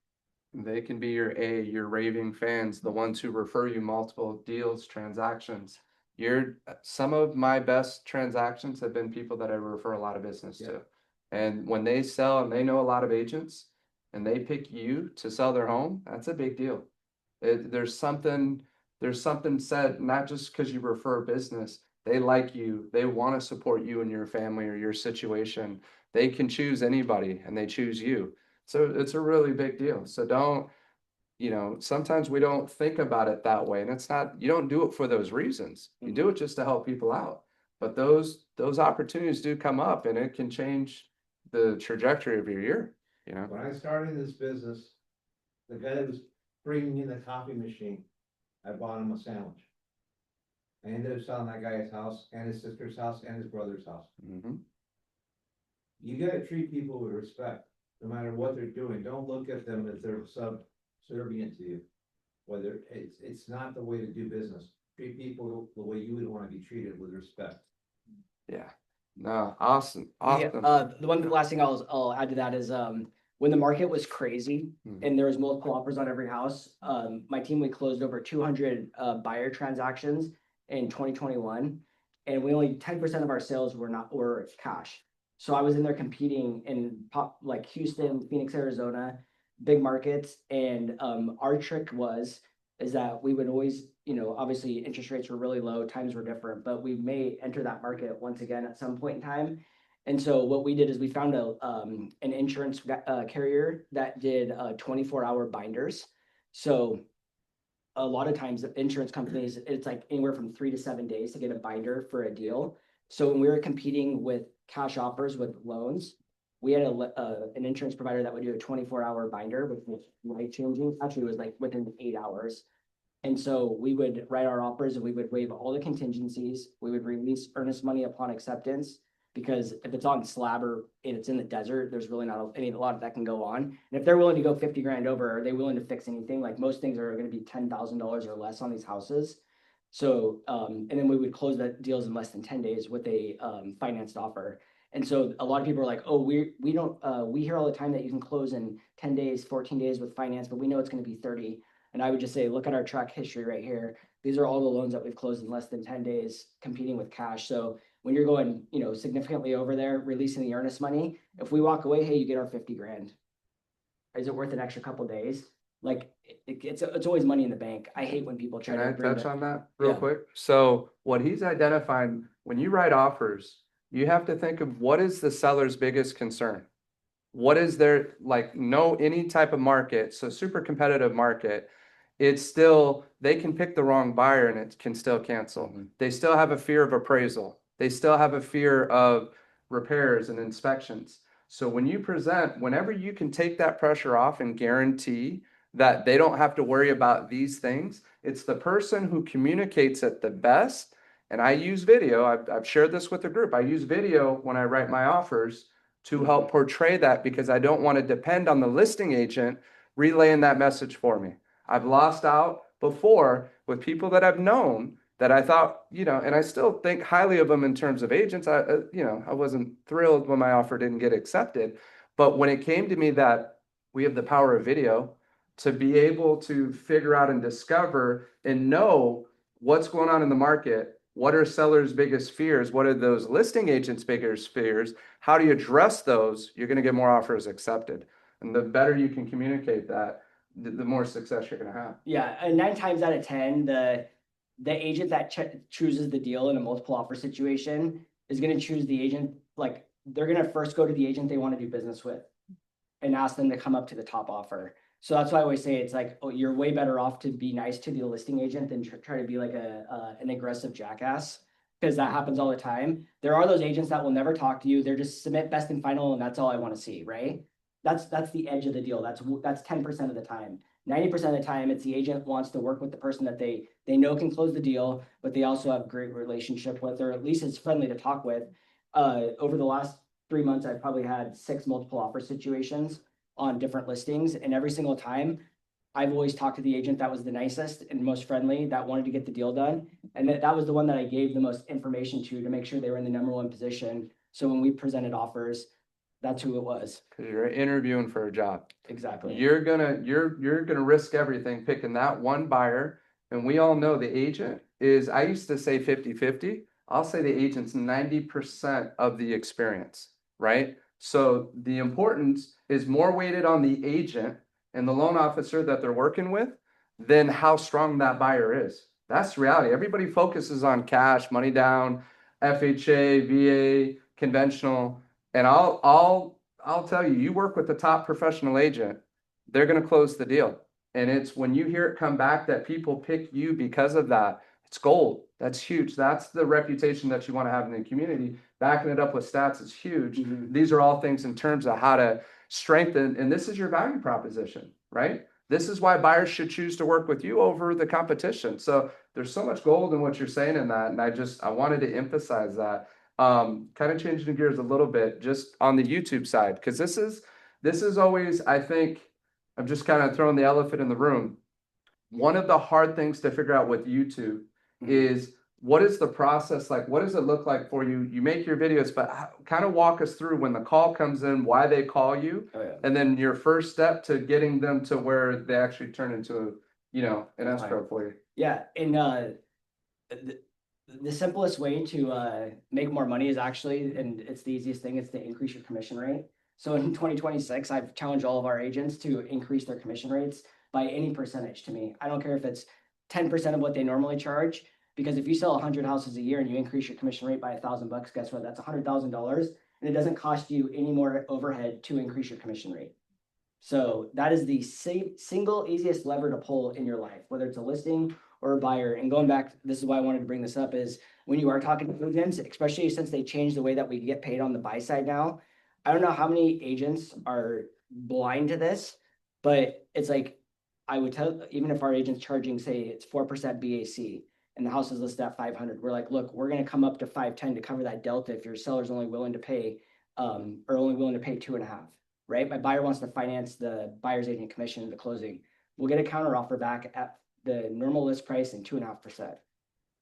They can be your raving fans, the ones who refer you multiple deals, transactions. Some of my best transactions have been people that I refer a lot of business Yeah. to. And when they sell and they know a lot of agents and they pick you to sell their home, that's a big deal. There's something said, not just because you refer business, they like you, they want to support you and your family or your situation. They can choose anybody and they choose you. So it's a really big deal. So sometimes we don't think about it that way. And it's not, you don't do it for those reasons. You do it just to help people out. But those opportunities do come up and it can change the trajectory of your year, When I started this business, the guy that was bringing in the coffee machine, I bought him a sandwich. I ended up selling that guy's house and his sister's house and his brother's house. Mm-hmm. You gotta treat people with respect, no matter what they're doing. Don't look at them as they're subservient to you. Whether it's not the way to do business. Treat people the way you would want to be treated, with respect. Yeah. No, awesome. Yeah, Awesome. the last thing I'll add to that is, when the market was crazy and there was multiple offers on every house, my team, we closed over 200 buyer transactions in 2021. And we only 10% of our sales were cash. So I was in there competing in like Houston, Phoenix, Arizona, big markets. And our trick is that we would always, obviously interest rates were really low, times were different, but we may enter that market once again at some point in time. And so what we did is we found an insurance carrier that did 24-hour binders. So a lot of times insurance companies, it's like anywhere from 3 to 7 days to get a binder for a deal. So when we were competing with cash offers with loans, we had an insurance provider that would do a 24-hour binder, which was life changing. Actually, it was like within 8 hours. And so we would write our offers and we would waive all the contingencies. We would release earnest money upon acceptance, because if it's on slab or it's in the desert, there's really not a lot of that can go on. And if they're willing to go 50 grand over, are they willing to fix anything? Like most things are going to be $10,000 or less on these houses. So, and then we would close the deals in less than 10 days with a financed offer. And so a lot of people are like, oh, we hear all the time that you can close in 10 days, 14 days with finance, but we know it's going to be 30. And I would just say, look at our track history right here. These are all the loans that we've closed in less than 10 days competing with cash. So when you're going, significantly over there, releasing the earnest money, if we walk away, hey, you get our 50 grand. Is it worth an extra couple days? Like it's always money in the bank. I hate when people try Can to I bring touch that. on that real Yeah. quick? So what he's identifying, when you write offers, you have to think of what is the seller's biggest concern. What is their, like, any type of market, so super competitive market, it's still, they can pick the wrong buyer and it can still cancel. They still have a fear of appraisal. They still have a fear of repairs and inspections. So when you present, whenever you can take that pressure off and guarantee that they don't have to worry about these things, it's the person who communicates it the best. And I use video. I've shared this with the group. I use video when I write my offers to help portray that, because I don't want to depend on the listing agent relaying that message for me. I've lost out before with people that I've known that I thought, and I still think highly of them in terms of agents. I wasn't thrilled when my offer didn't get accepted. But when it came to me that we have the power of video to be able to figure out and discover and know what's going on in the market, what are sellers' biggest fears, what are those listing agents' biggest fears, how do you address those, you're going to get more offers accepted. And the better you can communicate that, the more success you're going to have. Yeah, and 9 times out of 10, the agent that chooses the deal in a multiple offer situation is going to choose the agent. Like they're going to first go to the agent they want to do business with and ask them to come up to the top offer. So that's why I always say it's like, oh, you're way better off to be nice to the listing agent than try to be like an aggressive jackass, because that happens all the time. There are those agents that will never talk to you. They're just submit best and final, and that's all I want to see, right? That's the edge of the deal. That's 10% of the time. 90% of the time, it's the agent wants to work with the person that they know can close the deal, but they also have a great relationship with, or at least is friendly to talk with. Over the last 3 months, I've probably had 6 multiple offer situations on different listings, and every single time, I've always talked to the agent that was the nicest and most friendly, that wanted to get the deal done. And that was the one that I gave the most information to make sure they were in the number one position. So when we presented offers, that's who it was. Because you're interviewing for a job. Exactly. You're gonna risk everything picking that one buyer. And we all know the agent is, I used to say 50-50. I'll say the agent's 90% of the experience, right? So the importance is more weighted on the agent and the loan officer that they're working with than how strong that buyer is. That's the reality. Everybody focuses on cash, money down, FHA, VA, conventional. And I'll tell you, you work with the top professional agent, they're going to close the deal. And it's when you hear it come back that people pick you because of that, it's gold. That's huge. That's the reputation that you want to have in the community. Backing it up with stats is huge. Mhm. These are all things in terms of how to strengthen, and this is your value proposition, right? This is why buyers should choose to work with you over the competition. So there's so much gold in what you're saying in that. And I wanted to emphasize that. Kind of changing gears a little bit just on the YouTube side, because this is always, I think, I'm just kind of throwing the elephant in the room. One of the hard things to figure out with YouTube is what is the process like? What does it look like for you? You make your videos, but kind of walk us through when the call comes in, why they call you, and then your first step to getting them to where they actually turn into, an escrow for you. Yeah, and the simplest way to make more money is actually, and it's the easiest thing, is to increase your commission rate. So in 2026, I've challenged all of our agents to increase their commission rates by any percentage to me. I don't care if it's 10% of what they normally charge, because if you sell 100 houses a year and you increase your commission rate by $1,000, guess what? That's $100,000, and it doesn't cost you any more overhead to increase your commission rate. So that is the single easiest lever to pull in your life, whether it's a listing or a buyer. And going back, this is why I wanted to bring this up, is when you are talking to agents, especially since they changed the way that we get paid on the buy side now. I don't know how many agents are blind to this, but it's like, I would tell, even if our agent's charging, say it's 4% BAC and the house is listed at 500, we're like, look, we're going to come up to 510 to cover that delta if your seller's only willing to pay, or only willing to pay 2.5. Right? My buyer wants to finance the buyer's agent commission in the closing. We'll get a counter offer back at the normal list price and 2.5%.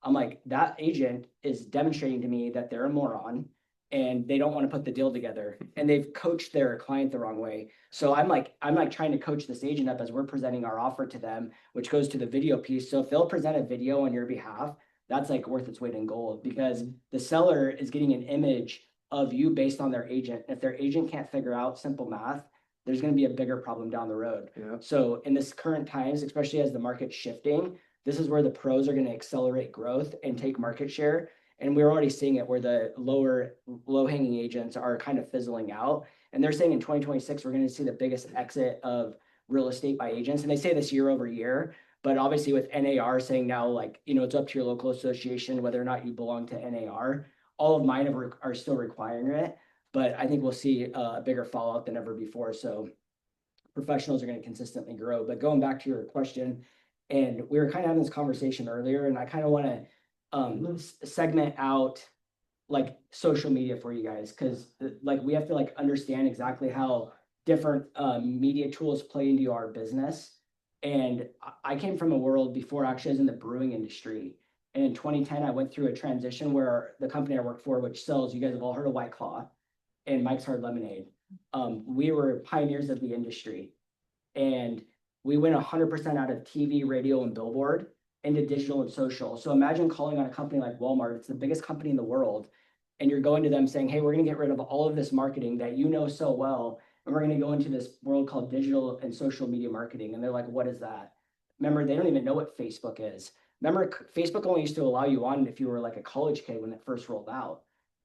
I'm like, that agent is demonstrating to me that they're a moron and they don't want to put the deal together and they've coached their client the wrong way. So I'm like trying to coach this agent up as we're presenting our offer to them, which goes to the video piece. So if they'll present a video on your behalf, that's like worth its weight in gold, because the seller is getting an image of you based on their agent. If their agent can't figure out simple math, there's going to be a bigger problem down the road. Yeah. So in this current times, especially as the market's shifting, this is where the pros are going to accelerate growth and take market share. And we're already seeing it where the low hanging agents are kind of fizzling out. And they're saying in 2026, we're going to see the biggest exit of real estate by agents. And they say this year over year, but obviously with NAR saying now, like, it's up to your local association whether or not you belong to NAR. All of mine are still requiring it, but I think we'll see a bigger fallout than ever before. So professionals are going to consistently grow. But going back to your question, and we were kind of having this conversation earlier, and I kind of want to segment out like social media for you guys, because like we have to like understand exactly how different media tools play into our business. And I came from a world before actually I was in the brewing industry. And in 2010, I went through a transition where the company I worked for, which sells, you guys have all heard of White Claw and Mike's Hard Lemonade. We were pioneers of the industry, and we went 100% out of TV, radio, and billboard into digital and social. So imagine calling on a company like Walmart. It's the biggest company in the world. And you're going to them saying, hey, we're going to get rid of all of this marketing that you know so well. And we're going to go into this world called digital and social media marketing. And they're like, what is that? Remember, they don't even know what Facebook is. Remember, Facebook only used to allow you on if you were like a college kid when it first rolled out.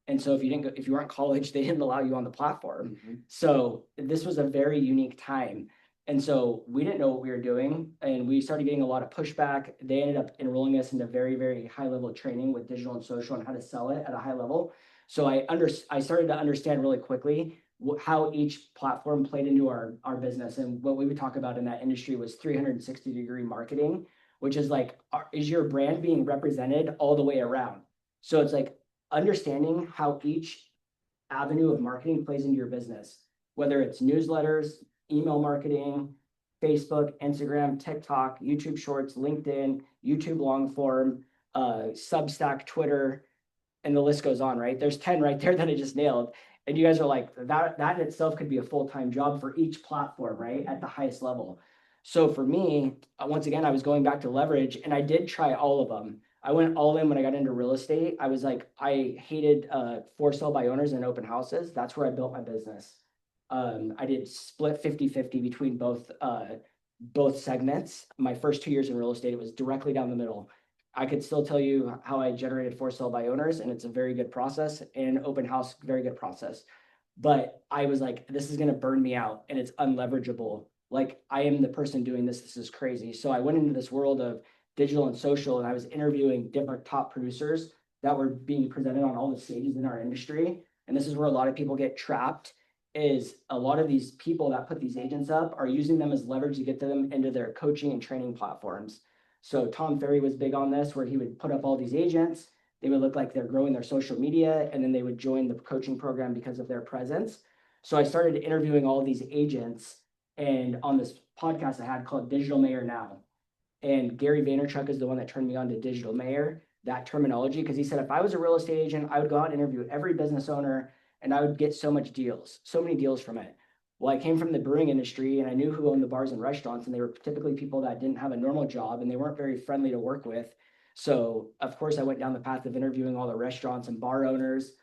And so if you weren't college, they didn't allow you on the platform. Mm-hmm. So this was a very unique time. And so we didn't know what we were doing, and we started getting a lot of pushback. They ended up enrolling us into very, very high level training with digital and social and how to sell it at a high level. So I started to understand really quickly how each platform played into our business. And what we would talk about in that industry was 360-degree marketing, which is like, is your brand being represented all the way around? So it's like understanding how each avenue of marketing plays into your business, whether it's newsletters, email marketing, Facebook, Instagram, TikTok, YouTube Shorts, LinkedIn, YouTube long form, Substack, Twitter, and the list goes on, right? There's 10 right there that I just nailed. And you guys are like, that in itself could be a full-time job for each platform, right? At the highest level. So for me, once again, I was going back to leverage and I did try all of them. I went all in when I got into real estate. I was like, I hated for sale by owners and open houses. That's where I built my business. I did split 50-50 between both segments. My first 2 years in real estate, it was directly down the middle. I could still tell you how I generated for sale by owners, and it's a very good process, and open house, very good process. But I was like, this is going to burn me out and it's unleverageable. Like, I am the person doing this. This is crazy. So I went into this world of digital and social, and I was interviewing different top producers that were being presented on all the stages in our industry. And this is where a lot of people get trapped, is a lot of these people that put these agents up are using them as leverage to get them into their coaching and training platforms. So Tom Ferry was big on this, where he would put up all these agents. They would look like they're growing their social media, and then they would join the coaching program because of their presence. So I started interviewing all these agents, and on this podcast I had called Digital Mayor Now. And Gary Vaynerchuk is the one that turned me on to digital mayor, that terminology, because he said if I was a real estate agent, I would go out and interview every business owner and I would get so many deals from it. Well, I came from the brewing industry and I knew who owned the bars and restaurants, and they were typically people that didn't have a normal job and they weren't very friendly to work with. So of course I went down the path of interviewing all the restaurants and bar owners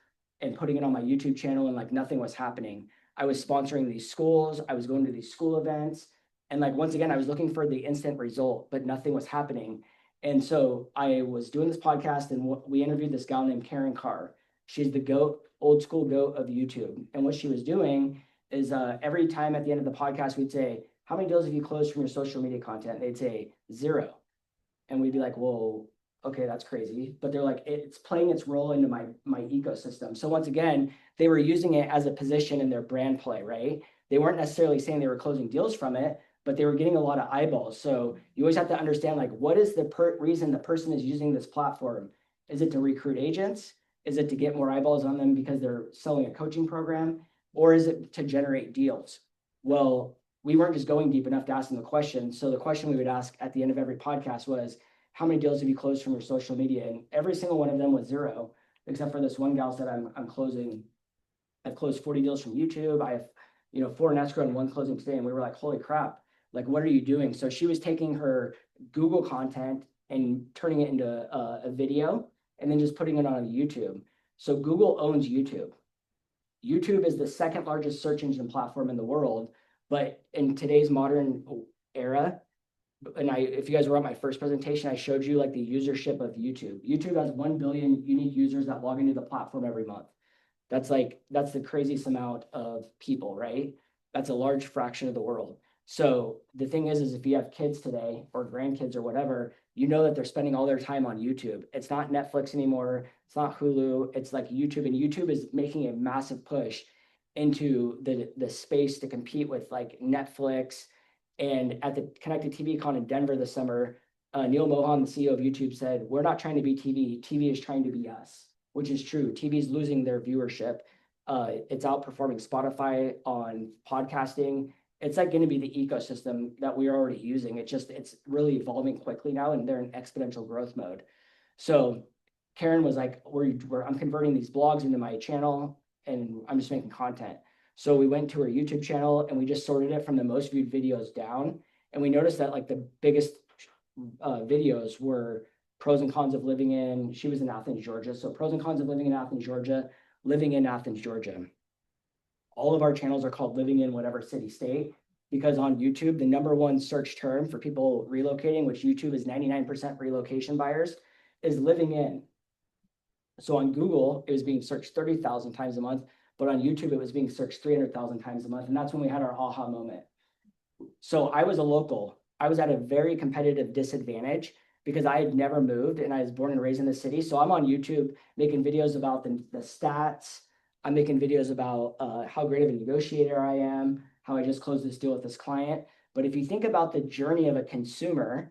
and putting it on my YouTube channel, and like nothing was happening. I was sponsoring these schools, I was going to these school events, and like once again, I was looking for the instant result, but nothing was happening. And so I was doing this podcast, and we interviewed this gal named Karen Carr. She's the goat, old school goat of YouTube. And what she was doing is every time at the end of the podcast, we'd say, how many deals have you closed from your social media content? They'd say 0. And we'd be like, whoa, okay, that's crazy. But they're like, it's playing its role into my ecosystem. So once again, they were using it as a position in their brand play, right? They weren't necessarily saying they were closing deals from it, but they were getting a lot of eyeballs. So you always have to understand, like, what is the reason the person is using this platform? Is it to recruit agents? Is it to get more eyeballs on them because they're selling a coaching program? Or is it to generate deals? Well, we weren't just going deep enough to ask them the question. So the question we would ask at the end of every podcast was, how many deals have you closed from your social media? And every single one of them was 0, except for this one gal said, I've closed 40 deals from YouTube. I have, 4 in escrow and 1 closing today. And we were like, holy crap, like, what are you doing? So she was taking her Google content and turning it into a video and then just putting it on YouTube. So Google owns YouTube. YouTube is the second largest search engine platform in the world. But in today's modern era, and if you guys were on my first presentation, I showed you like the usership of YouTube. YouTube has 1 billion unique users that log into the platform every month. That's the craziest amount of people, right? That's a large fraction of the world. So the thing is if you have kids today or grandkids or whatever, you know that they're spending all their time on YouTube. It's not Netflix anymore. It's not Hulu. It's like YouTube, and YouTube is making a massive push into the space to compete with like Netflix. And at the Connected TV Con in Denver this summer, Neil Mohan, the CEO of YouTube, said, we're not trying to be TV. TV is trying to be us, which is true. TV is losing their viewership. It's outperforming Spotify on podcasting. It's like going to be the ecosystem that we're already using. It's really evolving quickly now, and they're in exponential growth mode. So Karen was like, I'm converting these blogs into my channel, and I'm just making content. So we went to her YouTube channel and we just sorted it from the most viewed videos down. And we noticed that like the biggest videos were pros and cons of living in, she was in Athens, Georgia. So pros and cons of living in Athens, Georgia, living in Athens, Georgia. All of our channels are called living in whatever city, state, because on YouTube, the #1 search term for people relocating, which YouTube is 99% relocation buyers, is living in. So on Google, it was being searched 30,000 times a month, but on YouTube, it was being searched 300,000 times a month. And that's when we had our aha moment. So I was a local. I was at a very competitive disadvantage because I had never moved and I was born and raised in the city. So I'm on YouTube making videos about the stats. I'm making videos about how great of a negotiator I am, how I just closed this deal with this client. But if you think about the journey of a consumer,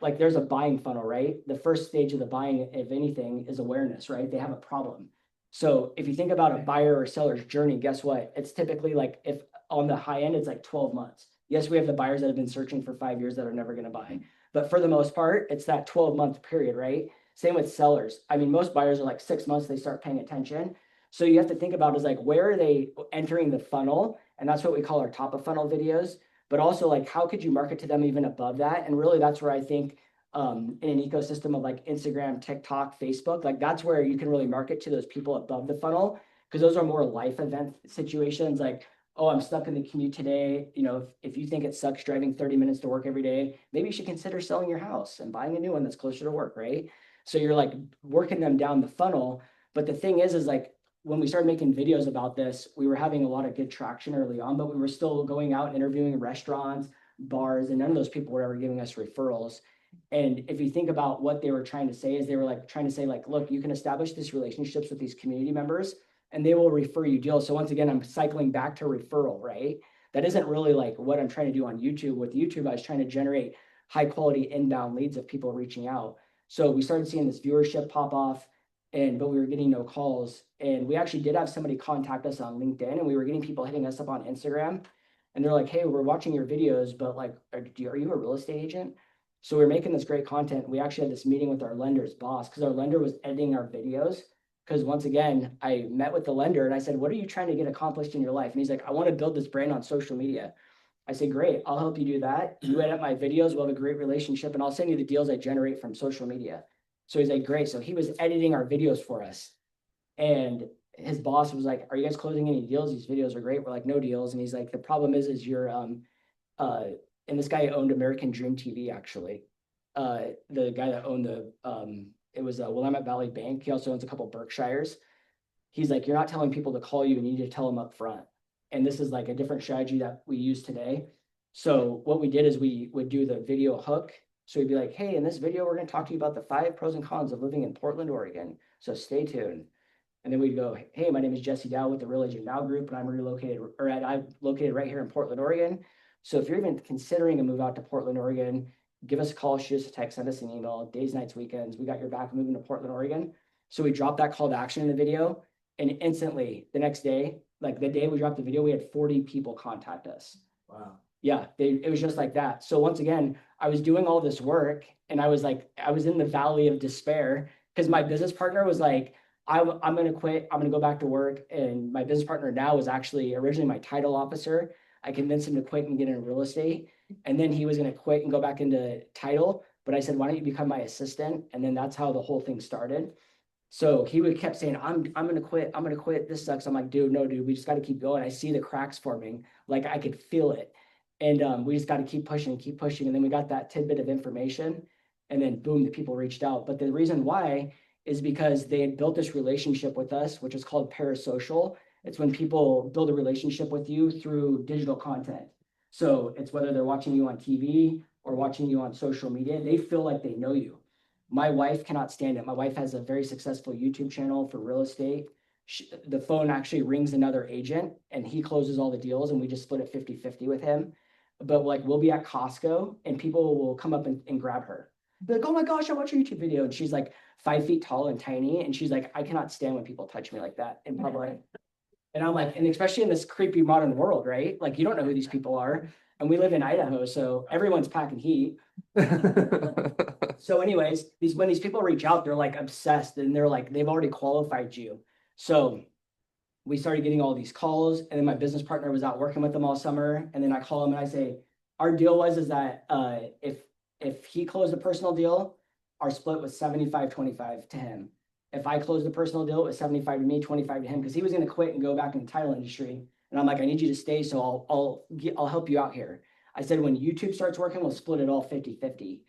like there's a buying funnel, right? The first stage of the buying, if anything, is awareness, right? They have a problem. So if you think about a buyer or seller's journey, guess what? It's typically like, if on the high end, it's like 12 months. Yes, we have the buyers that have been searching for 5 years that are never going to buy. But for the most part, it's that 12-month period, right? Same with sellers. I mean, most buyers are like 6 months, they start paying attention. So you have to think about is like, where are they entering the funnel? And that's what we call our top of funnel videos. But also like, how could you market to them even above that? And really that's where I think in an ecosystem of like Instagram, TikTok, Facebook, like that's where you can really market to those people above the funnel. Because those are more life event situations like, oh, I'm stuck in the commute today. You know, if you think it sucks driving 30 minutes to work every day, maybe you should consider selling your house and buying a new one that's closer to work, right? So you're like working them down the funnel. But the thing is like when we started making videos about this, we were having a lot of good traction early on, but we were still going out interviewing restaurants, bars, and none of those people were ever giving us referrals. And if you think about what they were trying to say is they were like trying to say like, look, you can establish these relationships with these community members and they will refer you deals. So once again, I'm cycling back to referral, right? That isn't really like what I'm trying to do on YouTube. With YouTube, I was trying to generate high quality inbound leads of people reaching out. So we started seeing this viewership pop off but we were getting no calls. And we actually did have somebody contact us on LinkedIn and we were getting people hitting us up on Instagram. And they're like, hey, we're watching your videos, but like, are you a real estate agent? So we are making this great content. We actually had this meeting with our lender's boss because our lender was editing our videos. Because once again, I met with the lender and I said, what are you trying to get accomplished in your life? And he's like, I want to build this brand on social media. I say, great, I'll help you do that. You edit my videos, we'll have a great relationship and I'll send you the deals I generate from social media. So he's like, great. So he was editing our videos for us. And his boss was like, are you guys closing any deals? These videos are great. We're like, no deals. And he's like, the problem is you're, and this guy owned American Dream TV, actually. The guy that owned it was Willamette Valley Bank. He also owns a couple Berkshires. He's like, you're not telling people to call you and you need to tell them up front. And this is like a different strategy that we use today. So what we did is we would do the video hook. So we'd be like, hey, in this video, we're going to talk to you about the 5 pros and cons of living in Portland, Oregon. So stay tuned. And then we'd go, hey, my name is Jesse Dow with the Real Agent Now Group, and I'm located right here in Portland, Oregon. So if you're even considering a move out to Portland, Oregon, give us a call, shoot us a text, send us an email, days, nights, weekends. We got your back moving to Portland, Oregon. So we dropped that call to action in the video. And instantly the next day, like the day we dropped the video, we had 40 people contact us. Wow. Yeah, it was just like that. So once again, I was doing all this work and I was in the valley of despair because my business partner was like, I'm going to quit. I'm going to go back to work. And my business partner now was actually originally my title officer. I convinced him to quit and get into real estate. And then he was going to quit and go back into title. But I said, why don't you become my assistant? And then that's how the whole thing started. So he would kept saying, I'm going to quit. I'm going to quit. This sucks. I'm like, dude, we just got to keep going. I see the cracks forming. Like I could feel it. And we just got to keep pushing and keep pushing. And then we got that tidbit of information and then boom, the people reached out. But the reason why is because they had built this relationship with us, which is called parasocial. It's when people build a relationship with you through digital content. So it's whether they're watching you on TV or watching you on social media, they feel like they know you. My wife cannot stand it. My wife has a very successful YouTube channel for real estate. The phone actually rings another agent and he closes all the deals and we just split it 50-50 with him. But like we'll be at Costco and people will come up and grab her. Be like, oh my gosh, I watched your YouTube video. And she's like 5 feet tall and tiny. And she's like, I cannot stand when people touch me like that in public. And I'm like, and especially in this creepy modern world, right? Like you don't know who these people are. And we live in Idaho, so everyone's packing heat. So anyways, when these people reach out, they're like obsessed and they're like, they've already qualified you. So we started getting all these calls and then my business partner was out working with them all summer. And then I call him and I say, our deal is that if he closed a personal deal, our split was 75-25 to him. If I closed a personal deal, it was 75 to me, 25 to him, because he was going to quit and go back in the title industry. And I'm like, I need you to stay, so I'll help you out here. I said, when YouTube starts working, we'll split it all 50-50.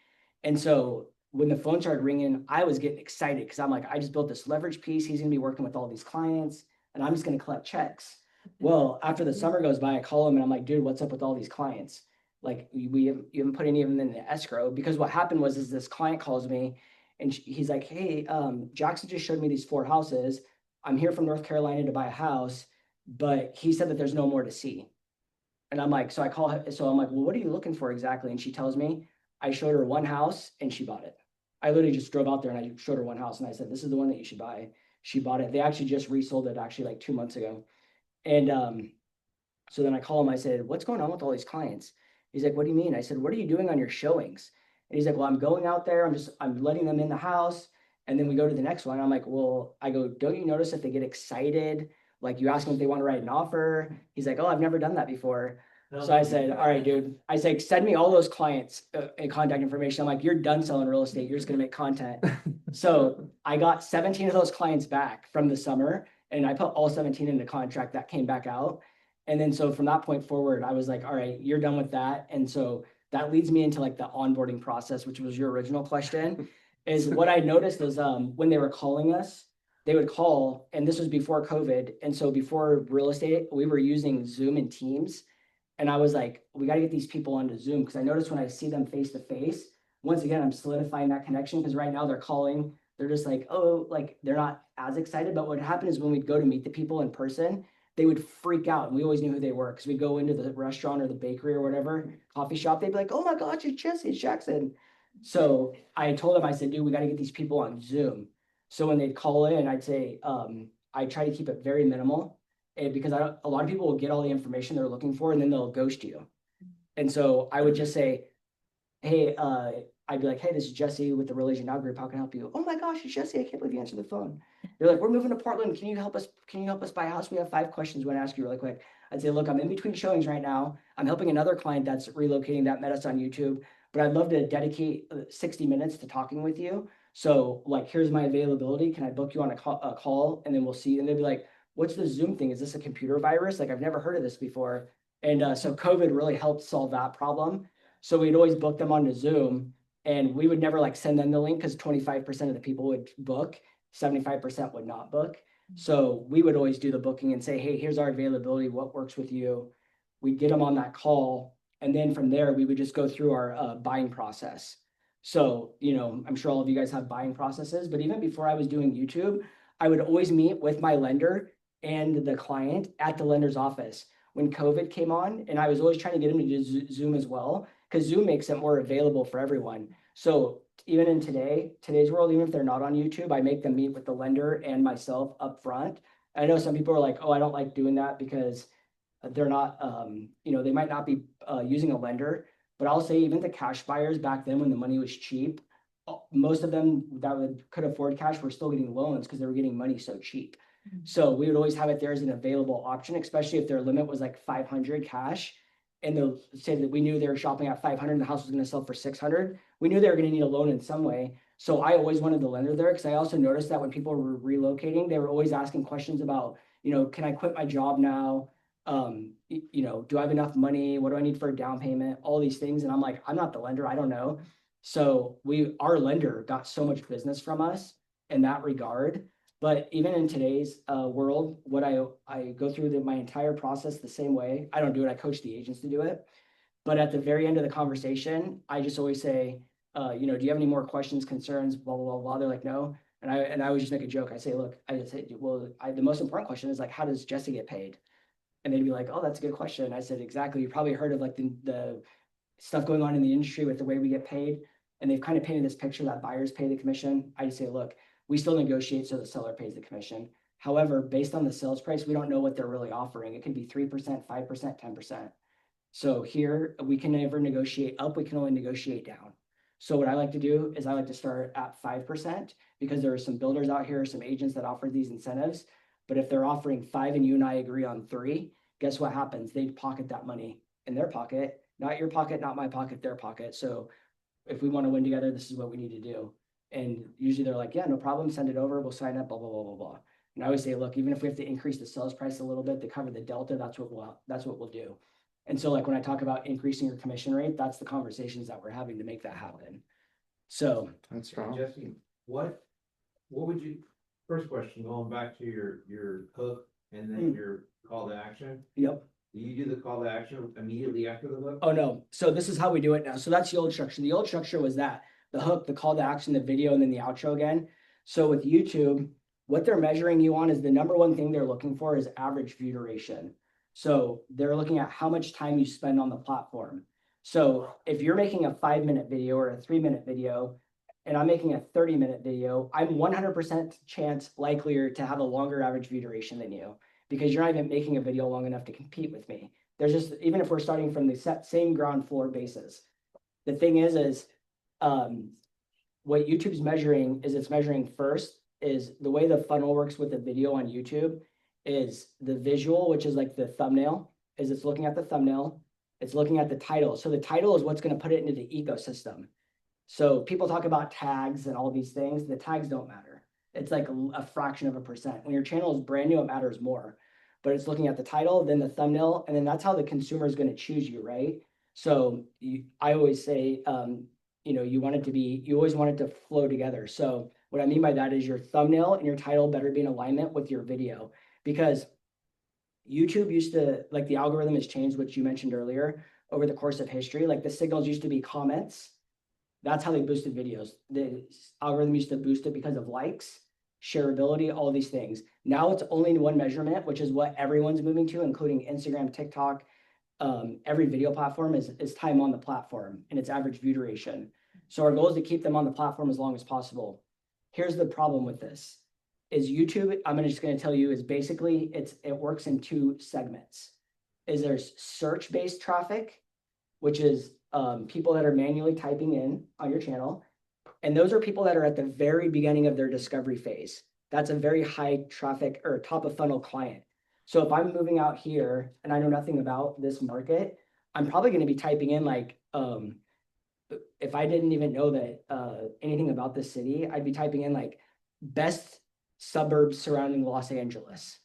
And so when the phone started ringing, I was getting excited because I'm like, I just built this leverage piece. He's going to be working with all these clients and I'm just going to collect checks. Well, after the summer goes by, I call him and I'm like, dude, what's up with all these clients? Like you haven't put any of them in the escrow, because what happened was this client calls me and he's like, hey, Jackson just showed me these 4 houses. I'm here from North Carolina to buy a house, but he said that there's no more to see. And I'm like, so I call her. So I'm like, well, what are you looking for exactly? And she tells me. I showed her one house and she bought it. I literally just drove out there and I showed her one house and I said, this is the one that you should buy. She bought it. They actually just resold it actually like 2 months ago. And so then I call him. I said, what's going on with all these clients? He's like, what do you mean? I said, what are you doing on your showings? And he's like, well, I'm going out there. I'm letting them in the house. And then we go to the next one. I'm like, well, I go, don't you notice if they get excited? Like you ask them if they want to write an offer. He's like, oh, I've never done that before. So I said, all right, dude. I said, send me all those clients and contact information. I'm like, you're done selling real estate. You're just gonna make content. So I got 17 of those clients back from the summer, and I put all 17 in the contract that came back out. And then so from that point forward, I was like, all right, you're done with that. And so that leads me into like the onboarding process, which was your original question. Is what I noticed is when they were calling us, they would call, and this was before COVID. And so before real estate, we were using Zoom and Teams. And I was like, we got to get these people onto Zoom because I noticed when I see them face to face, once again, I'm solidifying that connection because right now they're calling, they're just like, oh, like they're not as excited. But what happened is when we'd go to meet the people in person, they would freak out. And we always knew who they were because we'd go into the restaurant or the bakery or whatever, coffee shop. They'd be like, oh my gosh, it's Jesse, it's Jackson. So I told them, I said, dude, we got to get these people on Zoom. So when they'd call in, I'd say, I try to keep it very minimal because a lot of people will get all the information they're looking for and then they'll ghost you. And so I would just say, hey, I'd be like, hey, this is Jesse with the Real Agent Now Group. How can I help you? Oh my gosh, it's Jesse. I can't believe you answered the phone. They're like, we're moving to Portland. Can you help us? Can you help us buy a house? We have 5 questions we want to ask you really quick. I'd say, look, I'm in between showings right now. I'm helping another client that's relocating that met us on YouTube, but I'd love to dedicate 60 minutes to talking with you. So like, here's my availability. Can I book you on a call and then we'll see. And they'd be like, what's the Zoom thing? Is this a computer virus? Like I've never heard of this before. And so COVID really helped solve that problem. So we'd always book them onto Zoom and we would never like send them the link because 25% of the people would book, 75% would not book. So we would always do the booking and say, hey, here's our availability. What works with you? We'd get them on that call. And then from there, we would just go through our buying process. So, I'm sure all of you guys have buying processes, but even before I was doing YouTube, I would always meet with my lender and the client at the lender's office when COVID came on. And I was always trying to get them to do Zoom as well, because Zoom makes it more available for everyone. So even in today's world, even if they're not on YouTube, I make them meet with the lender and myself up front. I know some people are like, oh, I don't like doing that because they're not, they might not be using a lender. But I'll say even the cash buyers back then when the money was cheap, most of them that could afford cash were still getting loans because they were getting money so cheap. So we would always have it there as an available option, especially if their limit was like 500 cash. And they'll say that we knew they were shopping at 500 and the house was going to sell for 600. We knew they were going to need a loan in some way. So I always wanted the lender there because I also noticed that when people were relocating, they were always asking questions about, can I quit my job now? Do I have enough money? What do I need for a down payment? All these things. And I'm like, I'm not the lender. I don't know. So our lender got so much business from us in that regard. But even in today's world, what I go through my entire process the same way. I don't do it. I coach the agents to do it. But at the very end of the conversation, I just always say, do you have any more questions, concerns, blah, blah, blah, blah. They're like, no. And I always just make a joke. I say, look, the most important question is like, how does Jesse get paid? And they'd be like, oh, that's a good question. I said, exactly. You probably heard of like the stuff going on in the industry with the way we get paid. And they've kind of painted this picture that buyers pay the commission. I just say, look, we still negotiate so the seller pays the commission. However, based on the sales price, we don't know what they're really offering. It could be 3%, 5%, 10%. So here we can never negotiate up, we can only negotiate down. So what I like to do is I like to start at 5% because there are some builders out here, some agents that offer these incentives. But if they're offering 5 and you and I agree on 3, guess what happens? They pocket that money in their pocket, not your pocket, not my pocket, their pocket. So if we want to win together, this is what we need to do. And usually they're like, yeah, no problem, send it over, we'll sign up, blah, blah, blah, blah, blah. And I always say, look, even if we have to increase the sales price a little bit to cover the delta, that's what we'll do. And so like when I talk about increasing your commission rate, that's the conversations that we're having to make that happen. So That's strong. Jesse, what would you, first question, going back to your hook and then your call to action? Yep. Do you do the call to action immediately after the hook? Oh no. So this is how we do it now. So that's the old structure. The old structure was that the hook, the call to action, the video, and then the outro again. So with YouTube, what they're measuring you on is the number one thing they're looking for is average view duration. So they're looking at how much time you spend on the platform. So if you're making a 5-minute video or a 3-minute video, and I'm making a 30-minute video, I'm 100% chance likelier to have a longer average view duration than you because you're not even making a video long enough to compete with me. There's just, even if we're starting from the same ground floor basis, the thing is what YouTube's measuring is it's measuring first is the way the funnel works with the video on YouTube is the visual, which is like the thumbnail, is it's looking at the thumbnail, it's looking at the title. So the title is what's going to put it into the ecosystem. So people talk about tags and all these things. The tags don't matter. It's like a fraction of a percent. When your channel is brand new, it matters more. But it's looking at the title, then the thumbnail, and then that's how the consumer is going to choose you, right? So I always say, you want it to be, you always want it to flow together. So what I mean by that is your thumbnail and your title better be in alignment with your video, because YouTube used to, like, the algorithm has changed, which you mentioned earlier, over the course of history. Like the signals used to be comments. That's how they boosted videos. The algorithm used to boost it because of likes, shareability, all these things. Now it's only one measurement, which is what everyone's moving to, including Instagram, TikTok. Every video platform is time on the platform and its average view duration. So our goal is to keep them on the platform as long as possible. Here's the problem with this is YouTube, I'm just going to tell you, is basically it works in two segments. Is there's search-based traffic, which is people that are manually typing in on your channel. And those are people that are at the very beginning of their discovery phase. That's a very high traffic or top of funnel client. So if I'm moving out here and I know nothing about this market, I'm probably going to be typing in like, if I didn't even know that anything about the city, I'd be typing in like best suburbs surrounding Los Angeles.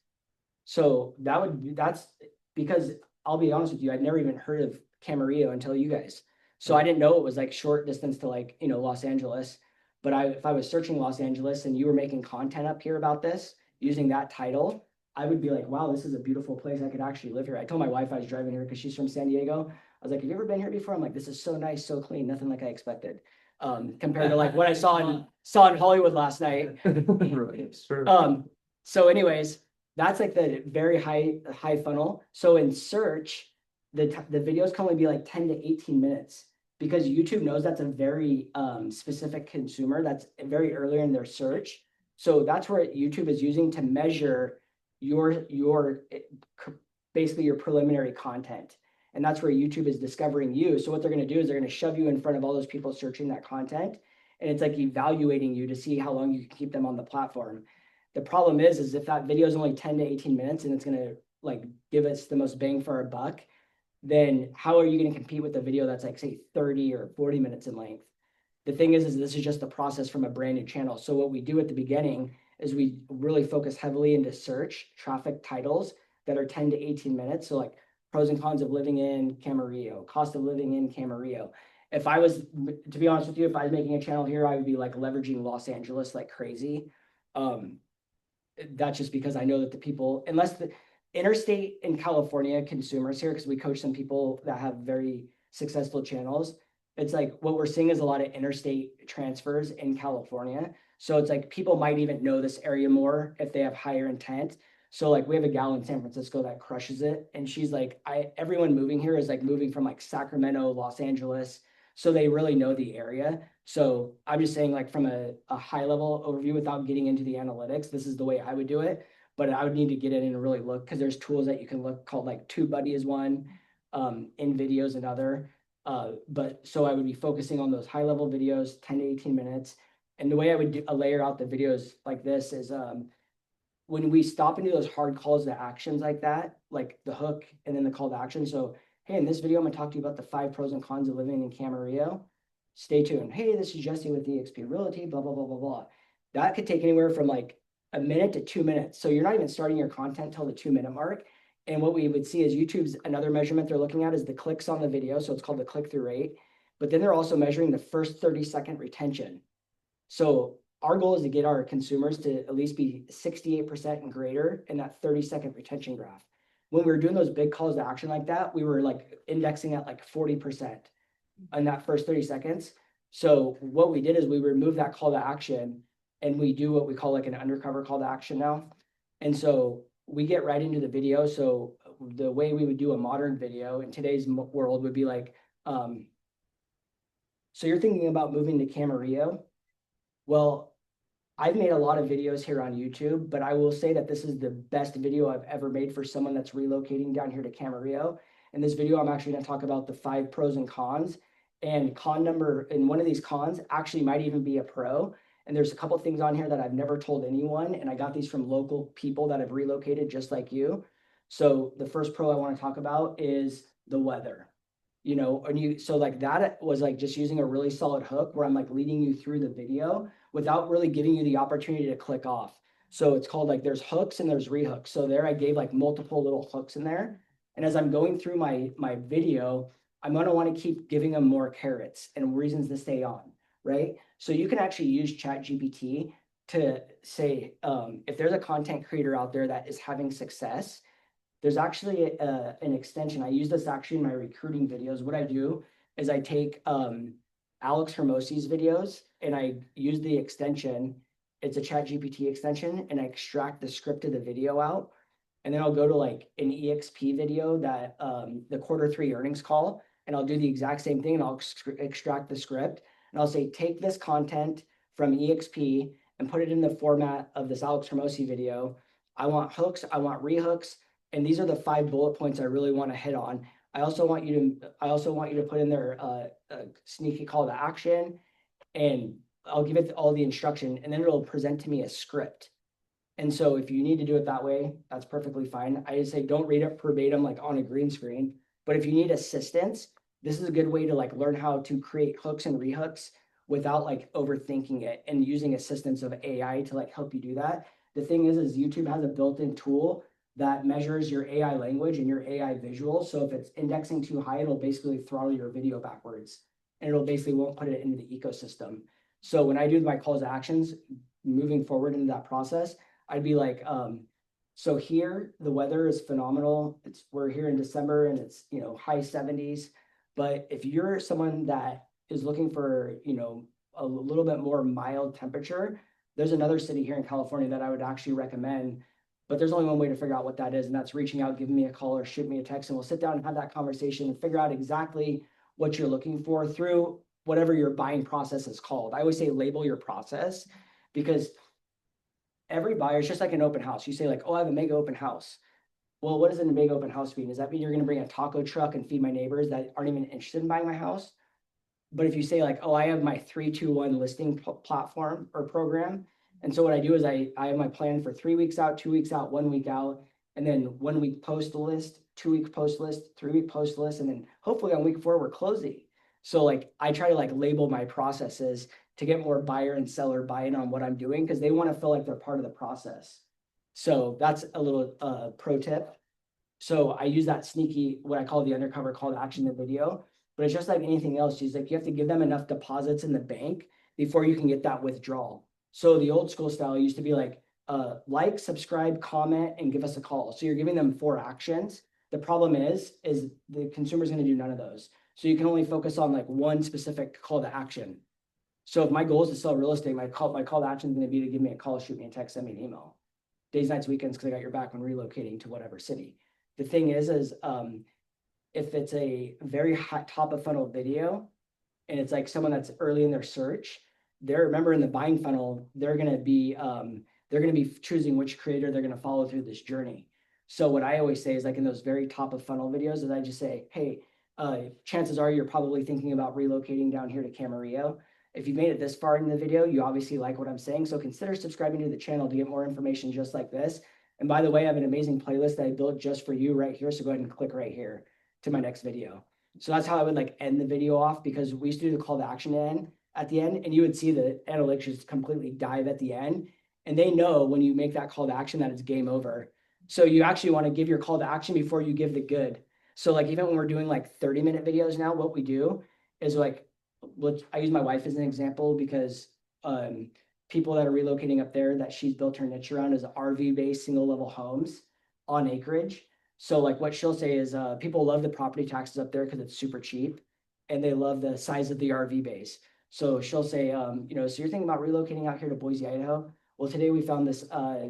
So that's because I'll be honest with you, I'd never even heard of Camarillo until you guys. So I didn't know it was like short distance to like, Los Angeles. But if I was searching Los Angeles and you were making content up here about this using that title, I would be like, wow, this is a beautiful place. I could actually live here. I told my wife I was driving here because she's from San Diego. I was like, have you ever been here before? I'm like, this is so nice, so clean, nothing like I expected. Compared to like what I saw in Hollywood last night. Right, sure. So anyways, that's like the very high funnel. So in search, the videos can only be like 10 to 18 minutes because YouTube knows that's a very specific consumer that's very earlier in their search. So that's where YouTube is using to measure your basically your preliminary content. And that's where YouTube is discovering you. So what they're going to do is they're going to shove you in front of all those people searching that content. And it's like evaluating you to see how long you can keep them on the platform. The problem is if that video is only 10 to 18 minutes and it's going to like give us the most bang for our buck, then how are you going to compete with a video that's like, say, 30 or 40 minutes in length? The thing is this is just a process from a brand new channel. So what we do at the beginning is we really focus heavily into search traffic titles that are 10 to 18 minutes. So like pros and cons of living in Camarillo, cost of living in Camarillo. If I was, to be honest with you, if I was making a channel here, I would be like leveraging Los Angeles like crazy. That's just because I know that the people, unless the interstate in California consumers here, because we coach some people that have very successful channels, it's like what we're seeing is a lot of interstate transfers in California. So it's like people might even know this area more if they have higher intent. So like we have a gal in San Francisco that crushes it. And she's like, everyone moving here is like moving from like Sacramento, Los Angeles. So they really know the area. So I'm just saying like from a high level overview without getting into the analytics, this is the way I would do it. But I would need to get in and really look because there's tools that you can look called like TubeBuddy is one, in videos another. But so I would be focusing on those high level videos, 10 to 18 minutes. And the way I would layer out the videos like this is when we stop and do those hard calls to actions like that, like the hook and then the call to action. So, hey, in this video, I'm going to talk to you about the 5 pros and cons of living in Camarillo. Stay tuned. Hey, this is Jesse with eXp Realty, blah, blah, blah, blah, blah. That could take anywhere from like a minute to 2 minutes. So you're not even starting your content till the 2-minute mark. And what we would see is YouTube's another measurement they're looking at is the clicks on the video. So it's called the click-through rate. But then they're also measuring the first 30-second retention. So our goal is to get our consumers to at least be 68% and greater in that 30-second retention graph. When we were doing those big calls to action like that, we were like indexing at like 40% in that first 30 seconds. So what we did is we removed that call to action and we do what we call like an undercover call to action now. And so we get right into the video. So the way we would do a modern video in today's world would be like, so you're thinking about moving to Camarillo. Well, I've made a lot of videos here on YouTube, but I will say that this is the best video I've ever made for someone that's relocating down here to Camarillo. In this video, I'm actually going to talk about the 5 pros and cons And one of these cons actually might even be a pro. And there's a couple things on here that I've never told anyone, and I got these from local people that have relocated just like you. So the first pro I want to talk about is the weather. So like that was like just using a really solid hook where I'm like leading you through the video without really giving you the opportunity to click off. So it's called like there's hooks and there's rehooks. So there I gave like multiple little hooks in there. And as I'm going through my video, I'm gonna want to keep giving them more carrots and reasons to stay on, right? So you can actually use ChatGPT to say, if there's a content creator out there that is having success, there's actually an extension. I use this actually in my recruiting videos. What I do is I take Alex Hermosi's videos and I use the extension. It's a ChatGPT extension, and I extract the script of the video out. And then I'll go to like an eXp video that the Q3 earnings call, and I'll do the exact same thing, and I'll extract the script, and I'll say, take this content from eXp and put it in the format of this Alex Hermosi video. I want hooks, I want rehooks, and these are the 5 bullet points I really want to hit on. I also want you to put in there a sneaky call to action, and I'll give it all the instruction, and then it'll present to me a script. And so if you need to do it that way, that's perfectly fine. I just say don't read it verbatim like on a green screen. But if you need assistance, this is a good way to like learn how to create hooks and rehooks without like overthinking it and using assistance of AI to like help you do that. The thing is YouTube has a built-in tool that measures your AI language and your AI visuals. So if it's indexing too high, it'll basically throttle your video backwards, and it'll basically won't put it into the ecosystem. So when I do my calls to actions, moving forward into that process, I'd be like, so here the weather is phenomenal. We're here in December and it's high 70s. But if you're someone that is looking for a little bit more mild temperature, there's another city here in California that I would actually recommend. But there's only one way to figure out what that is, and that's reaching out, giving me a call or shoot me a text, and we'll sit down and have that conversation and figure out exactly what you're looking for through whatever your buying process is called. I always say label your process, because every buyer is just like an open house. You say like, oh, I have a mega open house. Well, what does a mega open house mean? Does that mean you're going to bring a taco truck and feed my neighbors that aren't even interested in buying my house? But if you say like, oh, I have my 3-2-1 listing platform or program. And so what I do is I have my plan for 3 weeks out, 2 weeks out, 1 week out, and then 1 week post list, 2 week post list, 3 week post list. And then hopefully on week 4, we're closing. So like, I try to like label my processes to get more buyer and seller buy-in on what I'm doing, because they want to feel like they're part of the process. So that's a little pro tip. So I use that sneaky, what I call the undercover call to action in the video, but it's just like anything else. She's like, you have to give them enough deposits in the bank before you can get that withdrawal. So the old school style used to be like, like, subscribe, comment, and give us a call. So you're giving them 4 actions. The problem is the consumer's going to do none of those. So you can only focus on like one specific call to action. So if my goal is to sell real estate, my call to action is going to be to give me a call, shoot me a text, send me an email. Days, nights, weekends, because I got your back when relocating to whatever city. The thing is if it's a very hot top of funnel video and it's like someone that's early in their search, remember in the buying funnel, they're going to be choosing which creator they're going to follow through this journey. So what I always say is like in those very top of funnel videos is I just say, hey, chances are you're probably thinking about relocating down here to Camarillo. If you've made it this far in the video, you obviously like what I'm saying. So consider subscribing to the channel to get more information just like this. And by the way, I have an amazing playlist that I built just for you right here. So go ahead and click right here to my next video. So that's how I would like end the video off, because we used to do the call to action at the end, and you would see the analytics just completely dive at the end. And they know when you make that call to action that it's game over. So you actually want to give your call to action before you give the good. So like even when we're doing like 30-minute videos now, what we do is like, I use my wife as an example, because people that are relocating up there that she's built her niche around is RV-based single level homes on acreage. So like what she'll say is people love the property taxes up there because it's super cheap, and they love the size of the RV base. So she'll say, so you're thinking about relocating out here to Boise, Idaho? Well, today we found this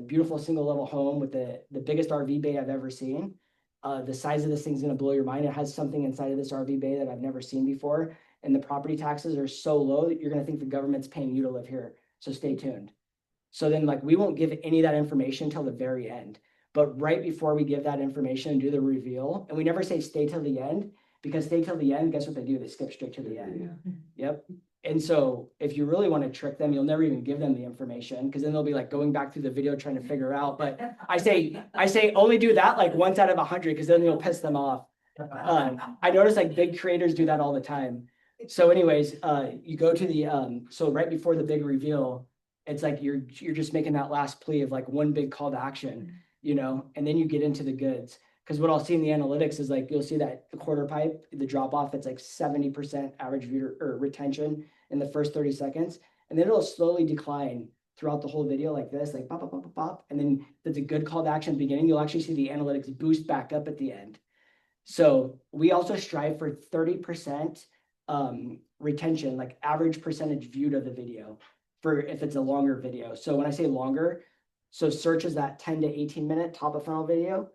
beautiful single level home with the biggest RV bay I've ever seen. The size of this thing's going to blow your mind. It has something inside of this RV bay that I've never seen before. And the property taxes are so low that you're going to think the government's paying you to live here. So stay tuned. So then like we won't give any of that information until the very end. But right before we give that information and do the reveal, and we never say stay till the end, because stay till the end, guess what they do? They skip straight to the end. Yep. And so if you really want to trick them, you'll never even give them the information because then they'll be like going back through the video trying to figure out. But I say only do that like once out of 100 because then you'll piss them off. I notice like big creators do that all the time. So anyways, you go to the so right before the big reveal, it's like you're just making that last plea of like one big call to action, you know, and then you get into the goods. Because what I'll see in the analytics is like you'll see that the quarter pipe, the drop off, it's like 70% average view or retention in the first 30 seconds. And then it'll slowly decline throughout the whole video like this, like pop, pop, pop, pop, pop. And then that's a good call to action at the beginning. You'll actually see the analytics boost back up at the end. So we also strive for 30% retention, like average percentage viewed of the video for if it's a longer video. So when I say longer, so search is that 10 to 18 minute top of funnel video.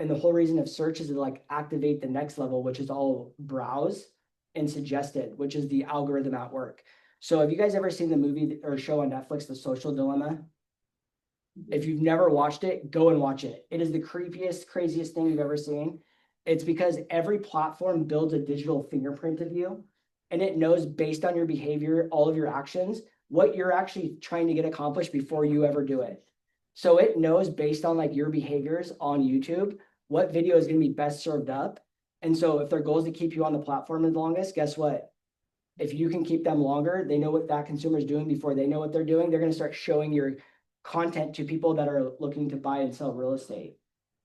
And the whole reason of search is to like activate the next level, which is all browse and suggested, which is the algorithm at work. So have you guys ever seen the movie or show on Netflix, The Social Dilemma? If you've never watched it, go and watch it. It is the creepiest, craziest thing you've ever seen. It's because every platform builds a digital fingerprint of you, and it knows based on your behavior, all of your actions, what you're actually trying to get accomplished before you ever do it. So it knows based on like your behaviors on YouTube, what video is going to be best served up. And so if their goal is to keep you on the platform the longest, guess what? If you can keep them longer, they know what that consumer is doing before they know what they're doing. They're going to start showing your content to people that are looking to buy and sell real estate.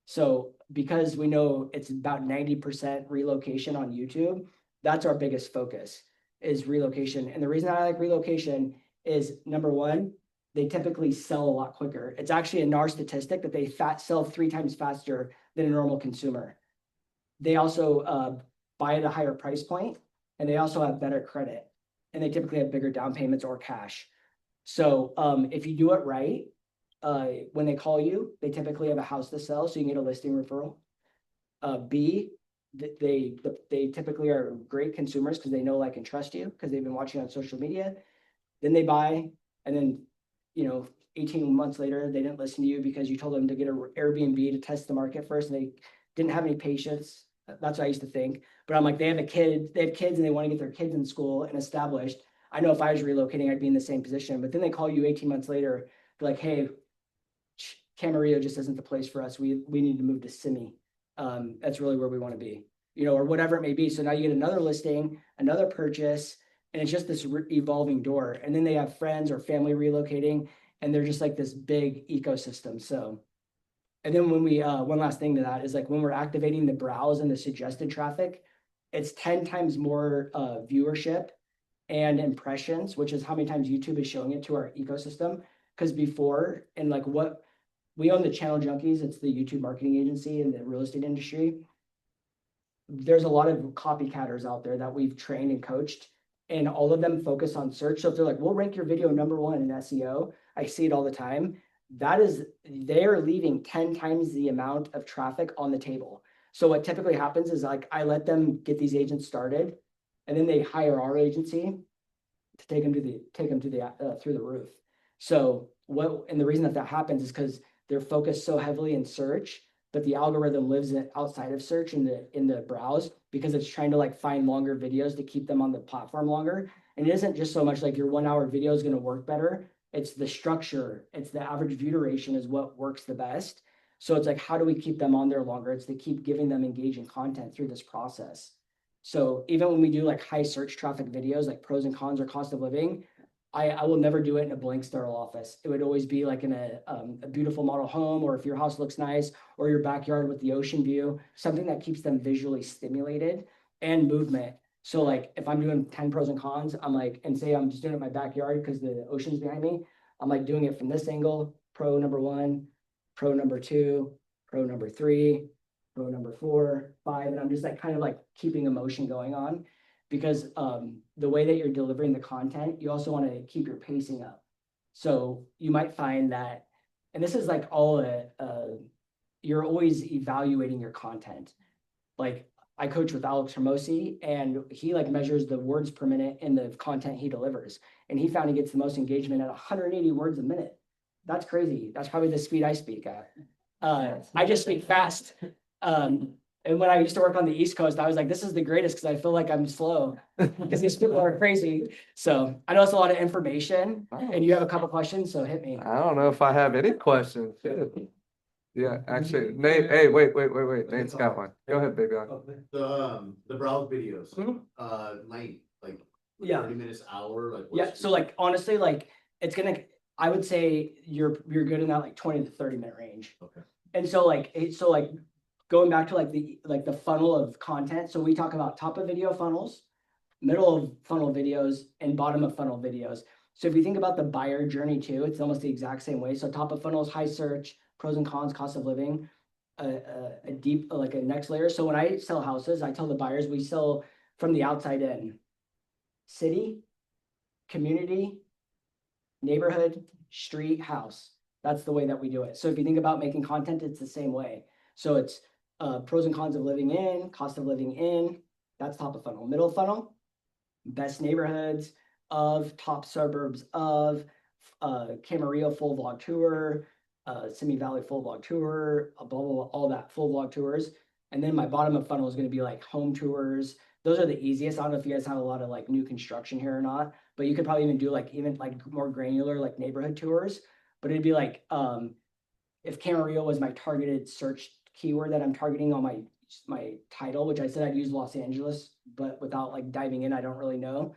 So because we know it's about 90% relocation on YouTube, that's our biggest focus is relocation. And the reason I like relocation is number one, they typically sell a lot quicker. It's actually a NAR statistic that they sell 3 times faster than a normal consumer. They also buy at a higher price point, and they also have better credit, and they typically have bigger down payments or cash. So if you do it right, when they call you, they typically have a house to sell, so you can get a listing referral. B, they typically are great consumers because they know, like, and trust you because they've been watching on social media. Then they buy, and then 18 months later, they didn't listen to you because you told them to get an Airbnb to test the market first, and they didn't have any patience. That's what I used to think. But I'm like, they have kids, and they want to get their kids in school and established. I know if I was relocating, I'd be in the same position. But then they call you 18 months later, they're like, hey, Camarillo just isn't the place for us. We need to move to Simi. That's really where we want to be, or whatever it may be. So now you get another listing, another purchase, and it's just this evolving door. And then they have friends or family relocating, and they're just like this big ecosystem. So, and then when we, one last thing to that is like when we're activating the browse and the suggested traffic, it's 10 times more viewership and impressions, which is how many times YouTube is showing it to our ecosystem. Because before, and like what we own the Channel Junkies, it's the YouTube marketing agency in the real estate industry. There's a lot of copycatters out there that we've trained and coached, and all of them focus on search. So if they're like, we'll rank your video #1 in SEO, I see it all the time. That is, they're leaving 10 times the amount of traffic on the table. So what typically happens is like, I let them get these agents started, and then they hire our agency to take them through the roof. So and the reason that happens is because they're focused so heavily in search, but the algorithm lives outside of search in the browse because it's trying to like find longer videos to keep them on the platform longer. And it isn't just so much like your 1-hour video is going to work better. It's the structure. It's the average view duration is what works the best. So it's like, how do we keep them on there longer? It's to keep giving them engaging content through this process. So even when we do like high search traffic videos, like pros and cons or cost of living, I will never do it in a blank style office. It would always be like in a beautiful model home, or if your house looks nice, or your backyard with the ocean view, something that keeps them visually stimulated and movement. So like if I'm doing 10 pros and cons, I'm like, and say I'm just doing it in my backyard because the ocean's behind me, I'm like doing it from this angle, pro #1, pro #2, pro #3, pro #4, 5, and I'm just like kind of like keeping emotion going on. Because the way that you're delivering the content, you also want to keep your pacing up. So you might find that, and this is like all you're always evaluating your content. Like I coach with Alex Hermosi, and he like measures the words per minute in the content he delivers. And he found he gets the most engagement at 180 words a minute. That's crazy. That's probably the speed I speak at. I just speak fast. And when I used to work on the East Coast, I was like, this is the greatest because I feel like I'm slow because these people are crazy. So I know it's a lot of information and you have a couple questions, so hit me. I don't know if I have any questions. Yeah, actually, Nate, hey, wait. Nate's got one. Go ahead, baby. The browse videos, Mhm. night, like Yeah. 30 minutes, hour, like. Yeah, so like honestly, like it's gonna, I would say you're good in that like 20 to 30 minute range. Okay. And so like going back to like the funnel of content. So we talk about top of video funnels, middle of funnel videos, and bottom of funnel videos. So if you think about the buyer journey too, it's almost the exact same way. So top of funnel is high search, pros and cons, cost of living, a deep like a next layer. So when I sell houses, I tell the buyers we sell from the outside in. City, community, neighborhood, street, house. That's the way that we do it. So if you think about making content, it's the same way. So it's pros and cons of living in, cost of living in. That's top of funnel. Middle funnel, best neighborhoods of, top suburbs of, Camarillo full vlog tour, Simi Valley full vlog tour, blah, blah, blah, all that full vlog tours. And then my bottom of funnel is going to be like home tours. Those are the easiest. I don't know if you guys have a lot of like new construction here or not, but you could probably even do like even like more granular like neighborhood tours. But it'd be like if Camarillo was my targeted search keyword that I'm targeting on my title, which I said I'd use Los Angeles, but without like diving in, I don't really know.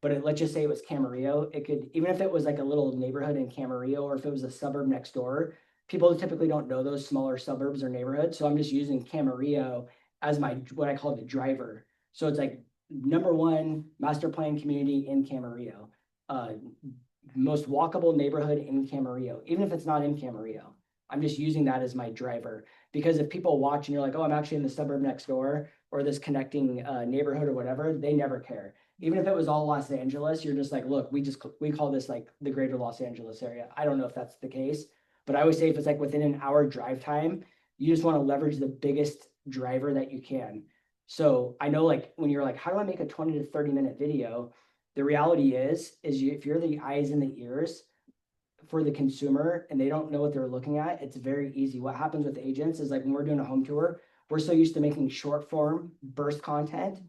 But let's just say it was Camarillo. It could, even if it was like a little neighborhood in Camarillo, or if it was a suburb next door, people typically don't know those smaller suburbs or neighborhoods. So I'm just using Camarillo as my, what I call the driver. So it's like #1 master plan community in Camarillo, most walkable neighborhood in Camarillo, even if it's not in Camarillo. I'm just using that as my driver, because if people watch and you're like, oh, I'm actually in the suburb next door or this connecting neighborhood or whatever, they never care. Even if it was all Los Angeles, you're just like, look, we call this like the greater Los Angeles area. I don't know if that's the case, but I always say if it's like within an hour drive time, you just want to leverage the biggest driver that you can. So I know like when you're like, how do I make a 20 to 30 minute video? The reality is if you're the eyes and the ears for the consumer and they don't know what they're looking at, it's very easy. What happens with agents is like when we're doing a home tour, we're so used to making short form burst content.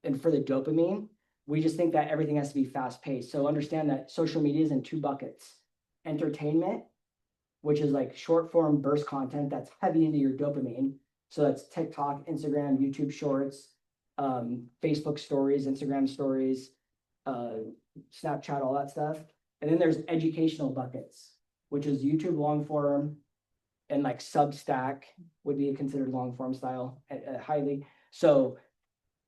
And for the dopamine, we just think that everything has to be fast paced. So understand that social media is in 2 buckets: entertainment, which is like short form burst content that's heavy into your dopamine. So that's TikTok, Instagram, YouTube Shorts, Facebook stories, Instagram stories, Snapchat, all that stuff. And then there's educational buckets, which is YouTube long form, and like Substack would be considered long form style highly. So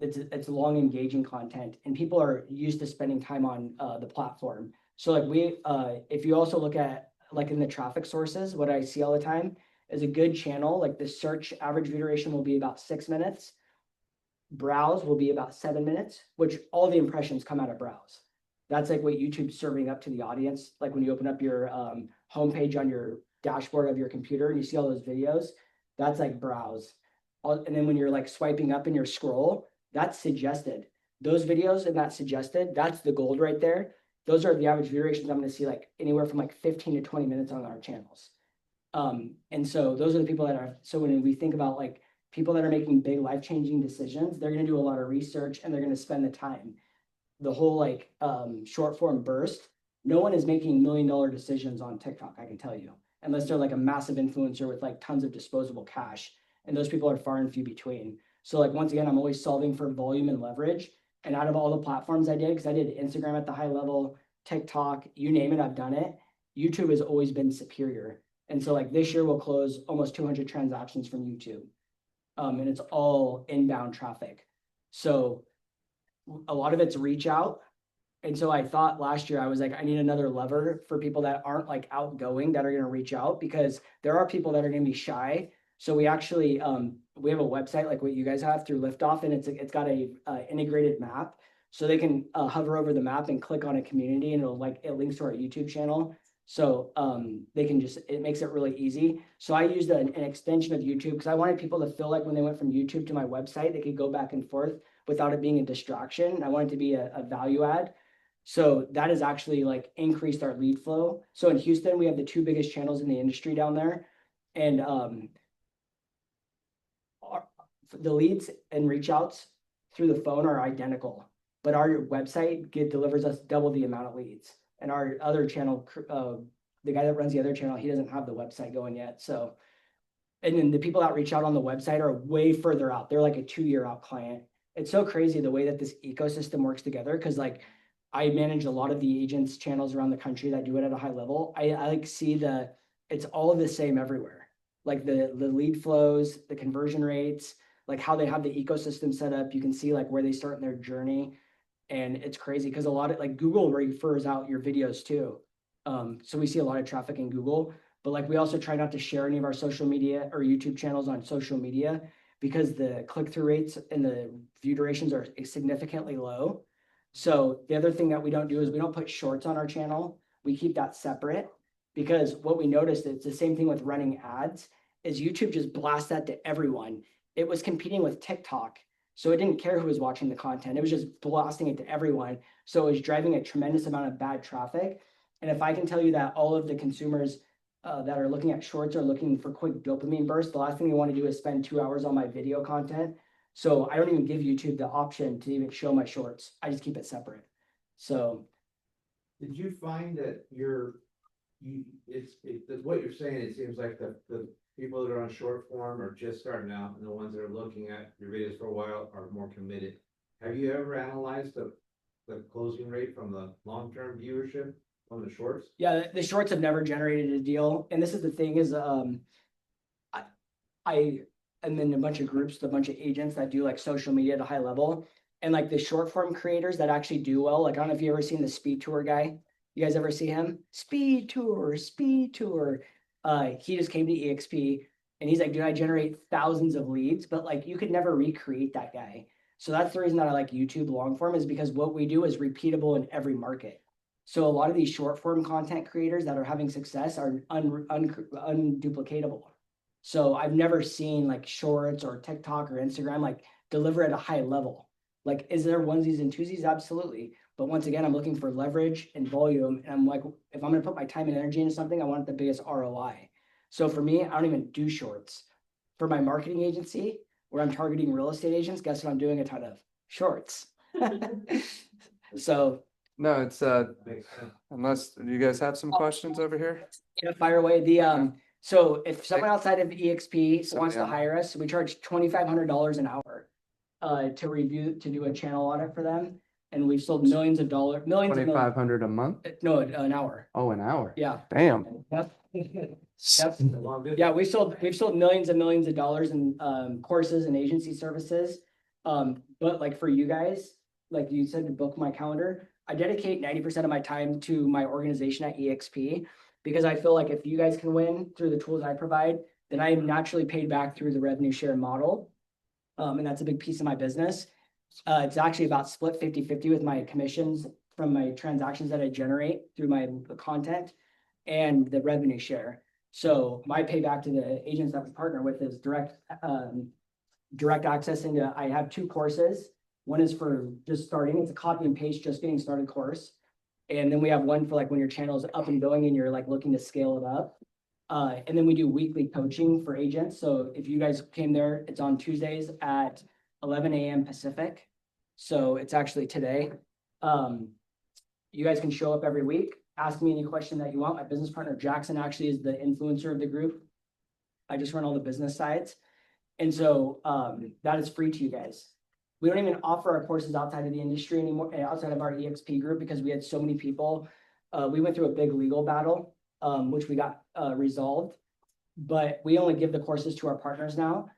it's long engaging content, and people are used to spending time on the platform. So like if you also look at like in the traffic sources, what I see all the time is a good channel, like the search average view duration will be about 6 minutes. Browse will be about 7 minutes, which all the impressions come out of browse. That's like what YouTube's serving up to the audience. Like when you open up your homepage on your dashboard of your computer and you see all those videos, that's like browse. And then when you're like swiping up in your scroll, that's suggested. Those videos and that suggested, that's the gold right there. Those are the average view durations I'm going to see like anywhere from like 15 to 20 minutes on our channels. And so those are the people that are, so when we think about like people that are making big life-changing decisions, they're going to do a lot of research and they're going to spend the time. The whole like short form burst, no one is making $1 million decisions on TikTok, I can tell you, unless they're like a massive influencer with like tons of disposable cash. And those people are far and few between. So like, once again, I'm always solving for volume and leverage. And out of all the platforms I did, because I did Instagram at the high level, TikTok, you name it, I've done it. YouTube has always been superior. And so like this year we'll close almost 200 transactions from YouTube. And it's all inbound traffic. So a lot of it's reach out. And so I thought last year, I was like, I need another lever for people that aren't like outgoing, that are going to reach out, because there are people that are going to be shy. So we actually, we have a website like what you guys have through Liftoff, and it's got a integrated map. So they can hover over the map and click on a community, and it links to our YouTube channel. So they can just, it makes it really easy. So I used an extension of YouTube because I wanted people to feel like when they went from YouTube to my website, they could go back and forth without it being a distraction. I want it to be a value add. So that has actually like increased our lead flow. So in Houston, we have the 2 biggest channels in the industry down there. And the leads and reach outs through the phone are identical, but our website delivers us double the amount of leads. And our other channel, the guy that runs the other channel, he doesn't have the website going yet. So, and then the people that reach out on the website are way further out. They're like a 2-year out client. It's so crazy the way that this ecosystem works together. Cause like I manage a lot of the agents channels around the country that do it at a high level. I like see it's all the same everywhere. Like the lead flows, the conversion rates, like how they have the ecosystem set up. You can see like where they start in their journey. And it's crazy because a lot of like Google refers out your videos too. So we see a lot of traffic in Google, but like we also try not to share any of our social media or YouTube channels on social media because the click-through rates and the view durations are significantly low. So the other thing that we don't do is we don't put shorts on our channel. We keep that separate because what we noticed, it's the same thing with running ads, is YouTube just blasts that to everyone. It was competing with TikTok. So it didn't care who was watching the content. It was just blasting it to everyone. So it was driving a tremendous amount of bad traffic. And if I can tell you that all of the consumers that are looking at shorts are looking for quick dopamine bursts, the last thing they want to do is spend 2 hours on my video content. So I don't even give YouTube the option to even show my shorts. I just keep it separate. So Did you find that what you're saying, it seems like the people that are on short form are just starting out, and the ones that are looking at your videos for a while are more committed. Have you ever analyzed the closing rate from the long-term viewership on the shorts? yeah, the shorts have never generated a deal. And this is the thing is, I am in a bunch of groups, a bunch of agents that do like social media at a high level. And like the short form creators that actually do well, like I don't know if you ever seen the speed tour guy. You guys ever see him? Speed tour, speed tour. He just came to eXp and he's like, dude, I generate thousands of leads, but like you could never recreate that guy. So that's the reason that I like YouTube long form, is because what we do is repeatable in every market. So a lot of these short form content creators that are having success are unduplicatable. So I've never seen like shorts or TikTok or Instagram like deliver at a high level. Like, is there onesies and twosies? Absolutely. But once again, I'm looking for leverage and volume. And I'm like, if I'm going to put my time and energy into something, I want the biggest ROI. So for me, I don't even do shorts. For my marketing agency, where I'm targeting real estate agents, guess what I'm doing a ton of? Shorts. So No, it's unless you guys have some questions over here. yeah, fire away. So if someone outside of eXp So, wants to yeah. hire us, we charge $2,500 an hour to do a channel audit for them. And we've sold millions of millions. 2,500 a month? No, an hour. Oh, an hour. Yeah. Damn. Yep. Yeah, we've sold millions and millions of dollars in courses and agency services. But like for you guys, like you said, to book my calendar, I dedicate 90% of my time to my organization at eXp, because I feel like if you guys can win through the tools I provide, then I am naturally paid back through the revenue share model. And that's a big piece of my business. It's actually about split 50-50 with my commissions from my transactions that I generate through my content and the revenue share. So my payback to the agents that we partner with is direct access into, I have 2 courses. One is for just starting, it's a copy and paste, just getting started course. And then we have one for like when your channel is up and going and you're like looking to scale it up. And then we do weekly coaching for agents. So if you guys came there, it's on Tuesdays at 11 a.m. Pacific. So it's actually today. You guys can show up every week, ask me any question that you want. My business partner, Jackson, actually is the influencer of the group. I just run all the business sides. And so that is free to you guys. We don't even offer our courses outside of the industry anymore, outside of our eXp group, because we had so many people. We went through a big legal battle, which we got resolved, but we only give the courses to our partners now.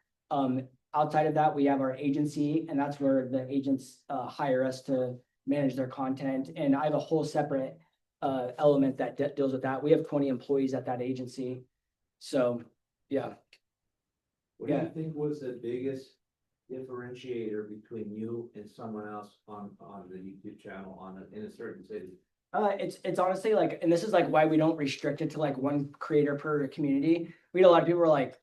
Outside of that, we have our agency, and that's where the agents hire us to manage their content. And I have a whole separate element that deals with that. We have 20 employees at that agency. So, yeah. What do you think was the biggest differentiator between you and someone else on the YouTube channel in a certain city? It's honestly like, and this is like why we don't restrict it to like one creator per community. We had a lot of people were like,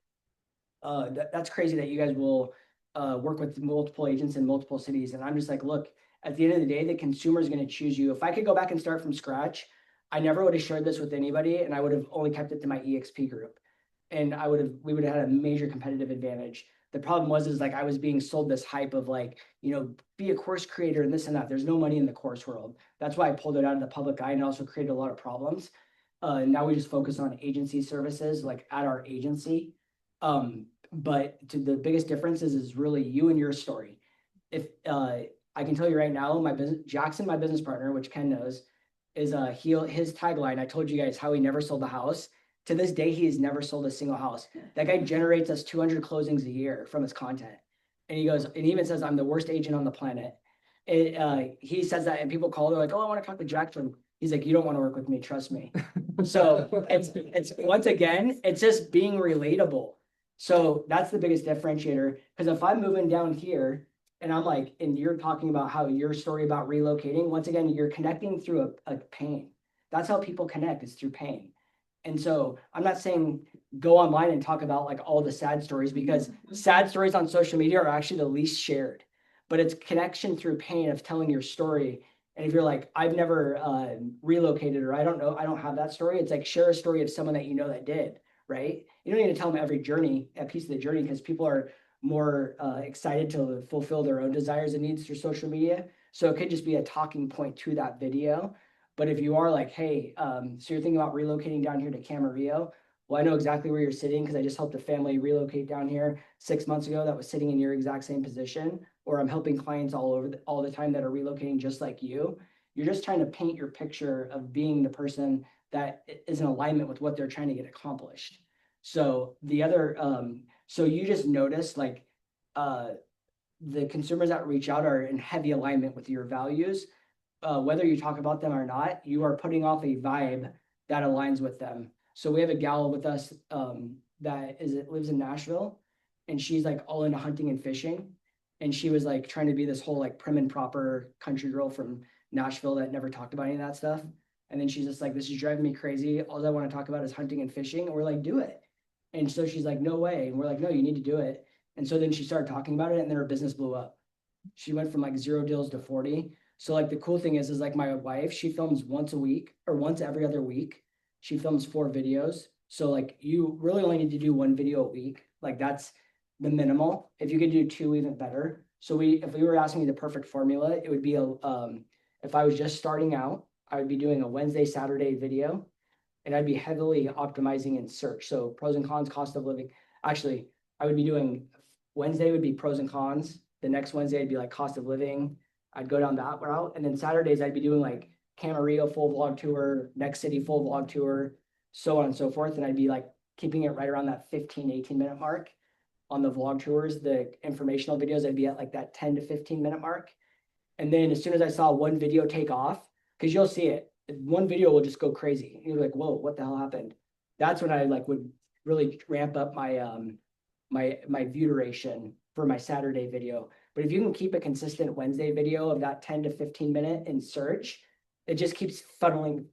that's crazy that you guys will work with multiple agents in multiple cities. And I'm just like, look, at the end of the day, the consumer is going to choose you. If I could go back and start from scratch, I never would have shared this with anybody, and I would have only kept it to my eXp group. And we would have had a major competitive advantage. The problem was like I was being sold this hype of like, be a course creator and this and that. There's no money in the course world. That's why I pulled it out of the public eye and also created a lot of problems. Now we just focus on agency services, like at our agency. But the biggest difference is really you and your story. If I can tell you right now, Jackson, my business partner, which Ken knows, is his tagline. I told you guys how he never sold a house. To this day, he has never sold a single house. That guy generates us 200 closings a year from his content. And he goes, and he even says, I'm the worst agent on the planet. He says that, and people call, they're like, oh, I want to talk to Jackson. He's like, you don't want to work with me, trust me. So it's once again, it's just being relatable. So that's the biggest differentiator. Because if I'm moving down here and I'm like, and you're talking about how your story about relocating, once again, you're connecting through a pain. That's how people connect, is through pain. And so I'm not saying go online and talk about like all the sad stories, because sad stories on social media are actually the least shared, but it's connection through pain of telling your story. And if you're like, I've never relocated, or I don't know, I don't have that story. It's like, share a story of someone that you know that did, right? You don't need to tell them every journey, a piece of the journey, because people are more excited to fulfill their own desires and needs through social media. So it could just be a talking point to that video. But if you are like, hey, so you're thinking about relocating down here to Camarillo, well, I know exactly where you're sitting because I just helped a family relocate down here 6 months ago that was sitting in your exact same position. Or I'm helping clients all the time that are relocating just like you. You're just trying to paint your picture of being the person that is in alignment with what they're trying to get accomplished. So so you just notice like the consumers that reach out are in heavy alignment with your values. Whether you talk about them or not, you are putting off a vibe that aligns with them. So we have a gal with us lives in Nashville, and she's like all into hunting and fishing. And she was like trying to be this whole like prim and proper country girl from Nashville that never talked about any of that stuff. And then she's just like, this is driving me crazy. All I want to talk about is hunting and fishing. And we're like, do it. And so she's like, no way. And we're like, no, you need to do it. And so then she started talking about it, and then her business blew up. She went from like 0 deals to 40. So like the cool thing is like my wife, she films once a week or once every other week. She films 4 videos. So like you really only need to do 1 video a week. Like that's the minimal. If you could do 2, even better. So if we were asking me the perfect formula, it would be if I was just starting out, I would be doing a Wednesday, Saturday video, and I'd be heavily optimizing in search. So pros and cons, cost of living. Actually, I would be doing Wednesday would be pros and cons. The next Wednesday would be like cost of living. I'd go down that route. And then Saturdays, I'd be doing like Camarillo full vlog tour, next city full vlog tour, so on and so forth. And I'd be like keeping it right around that 15, 18-minute mark. On the vlog tours, the informational videos, I'd be at like that 10 to 15-minute mark. And then as soon as I saw one video take off, because you'll see it, one video will just go crazy. You're like, whoa, what the hell happened? That's when I like would really ramp up my view duration for my Saturday video. But if you can keep a consistent Wednesday video of that 10 to 15-minute in search, it just keeps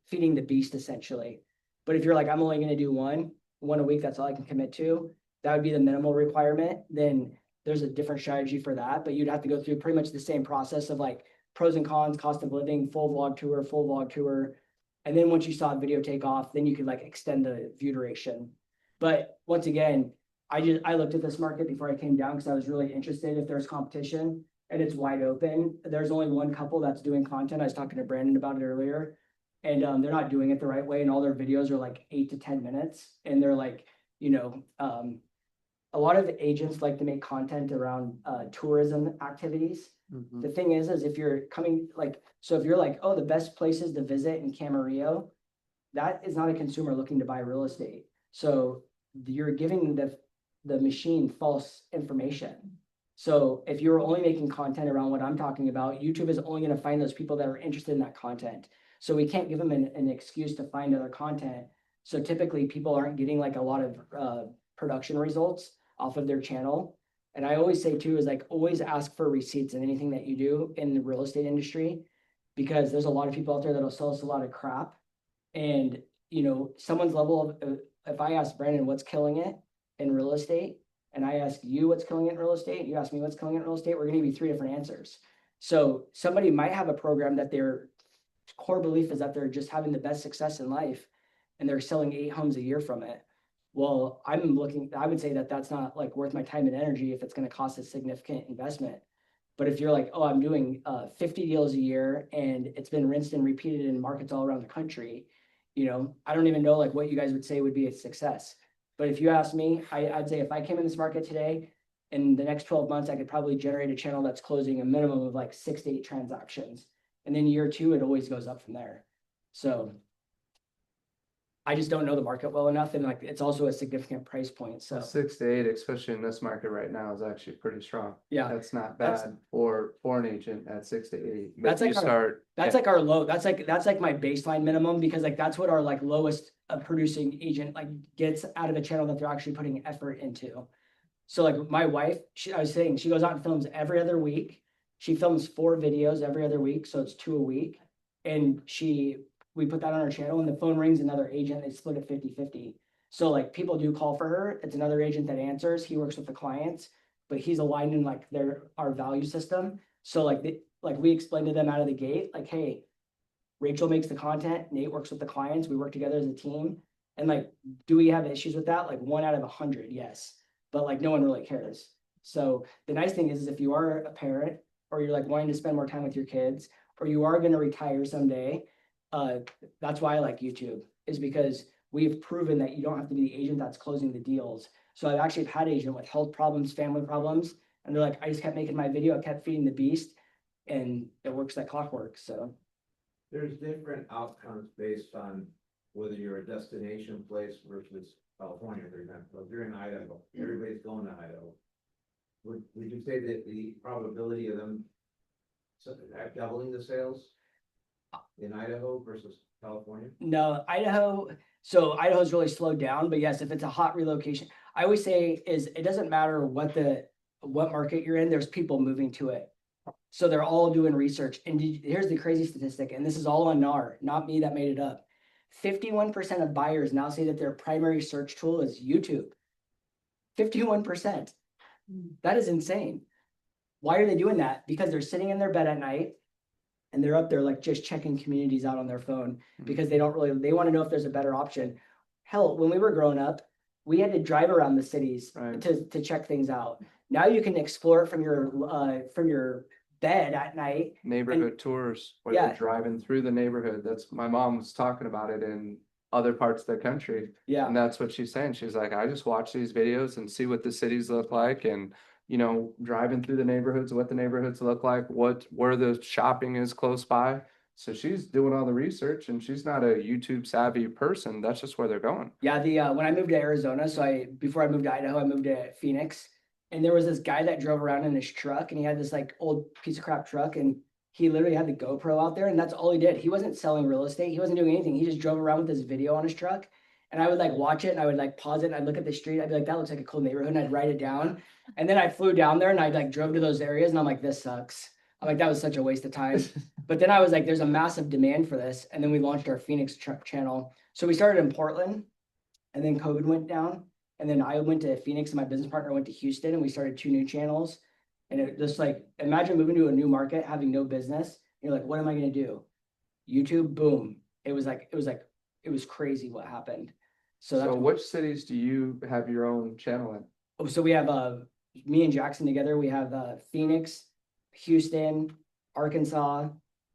feeding the beast essentially. But if you're like, I'm only going to do one a week, that's all I can commit to, that would be the minimal requirement. Then there's a different strategy for that, but you'd have to go through pretty much the same process of like pros and cons, cost of living, full vlog tour. And then once you saw the video take off, then you could like extend the view duration. But once again, I looked at this market before I came down because I was really interested if there's competition, and it's wide open. There's only one couple that's doing content. I was talking to Brandon about it earlier, and they're not doing it the right way. And all their videos are like 8 to 10 minutes. And they're like, a lot of agents like to make content around tourism activities. Mhm. The thing is if you're coming so if you're like, oh, the best places to visit in Camarillo, that is not a consumer looking to buy real estate. So you're giving the machine false information. So if you're only making content around what I'm talking about, YouTube is only going to find those people that are interested in that content. So we can't give them an excuse to find other content. So typically people aren't getting like a lot of production results off of their channel. And I always say too, is like always ask for receipts in anything that you do in the real estate industry, because there's a lot of people out there that'll sell us a lot of crap. And, someone's level of, if I ask Brandon what's killing it in real estate, and I ask you what's killing it in real estate, you ask me what's killing it in real estate, we're going to give you 3 different answers. So somebody might have a program that their core belief is that they're just having the best success in life, and they're selling 8 homes a year from it. Well, I would say that that's not like worth my time and energy if it's gonna cost a significant investment. But if you're like, oh, I'm doing 50 deals a year and it's been rinsed and repeated in markets all around the country, I don't even know like what you guys would say would be a success. But if you ask me, I'd say if I came in this market today, in the next 12 months, I could probably generate a channel that's closing a minimum of like 6 to 8 transactions. And then year two, it always goes up from there. So I just don't know the market well enough, and like it's also a significant price point. So 6 to 8, especially in this market right now, is actually pretty strong. yeah, That's not That's- bad for an agent at 6 to 8. But That's like you our- start. that's like our low. That's like my baseline minimum, because like that's what our like lowest producing agent like gets out of a channel that they're actually putting effort into. So like my wife, I was saying, she goes out and films every other week. She films 4 videos every other week, so it's 2 a week. And we put that on our channel, and the phone rings another agent, they split it 50-50. So like people do call for her. It's another agent that answers. He works with the clients, but he's aligned in like our value system. So like we explained to them out of the gate, like, hey, Rachel makes the content, Nate works with the clients, we work together as a team. And like, do we have issues with that? Like 1 out of 100, yes. But like no one really cares. So the nice thing is if you are a parent, or you're like wanting to spend more time with your kids, or you are going to retire someday, that's why I like YouTube, is because we've proven that you don't have to be the agent that's closing the deals. So I've actually had agent with health problems, family problems, and they're like, I just kept making my video, I kept feeding the beast, and it works like clockwork. So There's different outcomes based on whether you're a destination place versus California, for example. If you're in Idaho, everybody's going to Idaho. Would you say that the probability of them doubling the sales in Idaho versus California? no, Idaho's really slowed down, but yes, if it's a hot relocation, I always say is it doesn't matter what market you're in, there's people moving to it. So they're all doing research. And here's the crazy statistic, and this is all on NAR, not me that made it up. 51% of buyers now say that their primary search tool is YouTube. 51%. That is insane. Why are they doing that? Because they're sitting in their bed at night and they're up there like just checking communities out on their phone, because they want to know if there's a better option. Hell, when we were growing up, we had to drive around the cities to check things out. Now you can explore it from your bed at night. Neighborhood tours where they're driving through the neighborhood. That's my mom was talking about it in other parts of the country. Yeah. And that's what she's saying. She's like, I just watch these videos and see what the cities look like, and driving through the neighborhoods, what the neighborhoods look like, where the shopping is close by. So she's doing all the research, and she's not a YouTube savvy person. That's just where they're going. Yeah, when I moved to Arizona, before I moved to Idaho, I moved to Phoenix, and there was this guy that drove around in his truck, and he had this like old piece of crap truck, and he literally had the GoPro out there, and that's all he did. He wasn't selling real estate. He wasn't doing anything. He just drove around with this video on his truck. And I would like watch it, and I would like pause it, and I'd look at the street. I'd be like, that looks like a cool neighborhood. And I'd write it down. And then I flew down there and I like drove to those areas, and I'm like, this sucks. I'm like, that was such a waste of time. But then I was like, there's a massive demand for this. And then we launched our Phoenix channel. So we started in Portland, and then COVID went down. And then I went to Phoenix, and my business partner went to Houston, and we started 2 new channels. And it just like, imagine moving to a new market, having no business. You're like, what am I going to do? YouTube, boom. It was crazy what happened. So which cities do you have your own channel in? Oh, so we have me and Jackson together. We have Phoenix, Houston, Arkansas,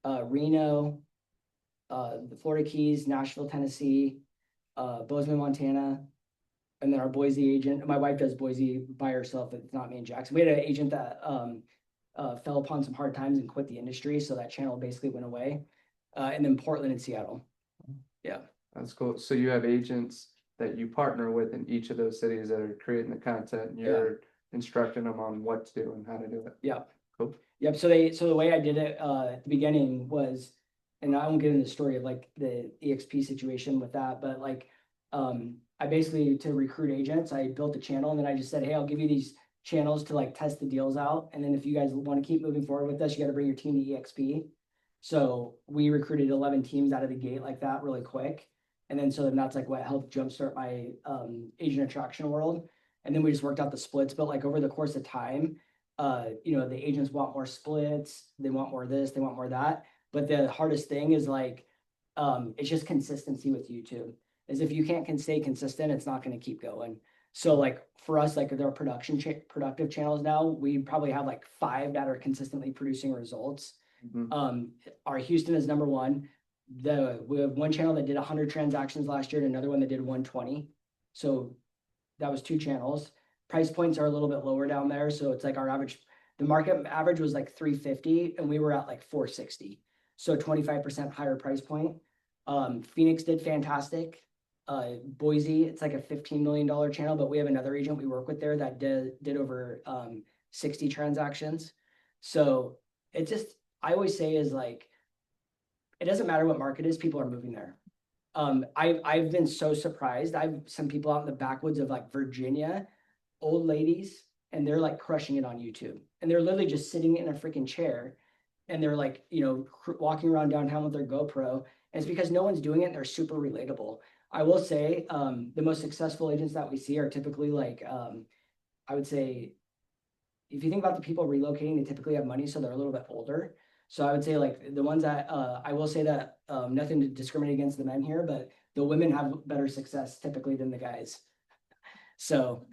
Reno, the Florida Keys, Nashville, Tennessee, Bozeman, Montana, and then our Boise agent. My wife does Boise by herself. It's not me and Jackson. We had an agent that fell upon some hard times and quit the industry, so that channel basically went away. And then Portland and Seattle. Yeah, that's cool. So you have agents that you partner with in each of those cities that are creating the content, and you're instructing them on what to do and how to do it. Yeah. Cool. Yep. So the way I did it at the beginning was, and I won't get into the story of like the eXp situation with that, but like I basically, to recruit agents, I built a channel, and then I just said, hey, I'll give you these channels to like test the deals out. And then if you guys want to keep moving forward with this, you got to bring your team to eXp. So we recruited 11 teams out of the gate like that really quick. And then that's like what helped jumpstart my agent attraction world. And then we just worked out the splits. But like over the course of time, the agents want more splits, they want more of this, they want more of that. But the hardest thing is like it's just consistency with YouTube. is if you can't can stay consistent, it's not gonna keep going. So like for us, like their productive channels now, we probably have like 5 that are consistently producing results. Our Houston is number 1. We have one channel that did 100 transactions last year and another one that did 120. So that was 2 channels. Price points are a little bit lower down there. So it's like our average, the market average was like 350 and we were at like 460. So 25% higher price point. Phoenix did fantastic. Boise, it's like a $15 million channel, but we have another agent we work with there that did over 60 transactions. So it just, I always say is like, it doesn't matter what market is, people are moving there. I've been so surprised. I've some people out in the backwoods of like Virginia, old ladies, and they're like crushing it on YouTube. And they're literally just sitting in a freaking chair and they're like, you know, walking around downtown with their GoPro. And it's because no one's doing it and they're super relatable. I will say the most successful agents that we see are typically like, I would say, if you think about the people relocating, they typically have money, so they're a little bit older. So I would say like the ones that I will say that nothing to discriminate against the men here, but the women have better success typically than the guys. So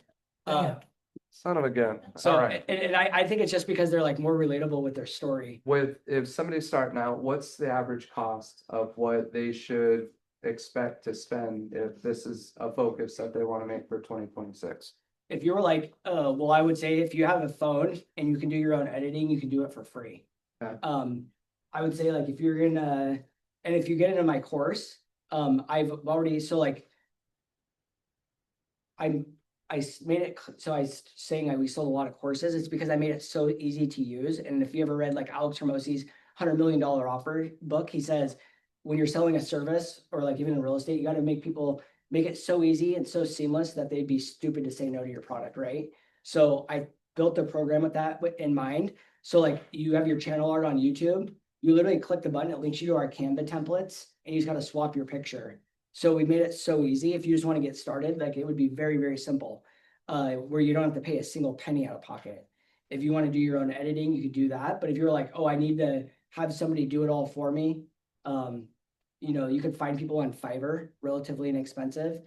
Son of a gun. so All right. and I think it's just because they're like more relatable with their story. If somebody's starting out, what's the average cost of what they should expect to spend if this is a focus that they want to make for 2026? If you were like, well, I would say if you have a phone and you can do your own editing, you can do it for free. Okay. I would say like if you're gonna, and if you get into my course, I've already, so like, I made it, so we sold a lot of courses. It's because I made it so easy to use. And if you ever read like Alex Hermosi's $100 million offer book, he says, when you're selling a service or like even in real estate, you got to make it so easy and so seamless that they'd be stupid to say no to your product, right? So I built the program with that in mind. So like you have your channel art on YouTube, you literally click the button, it links you to our Canva templates, and you just got to swap your picture. So we made it so easy. If you just want to get started, like it would be very, very simple, where you don't have to pay a single penny out of pocket. If you want to do your own editing, you could do that. But if you're like, oh, I need to have somebody do it all for me, you know, you can find people on Fiverr, relatively inexpensive.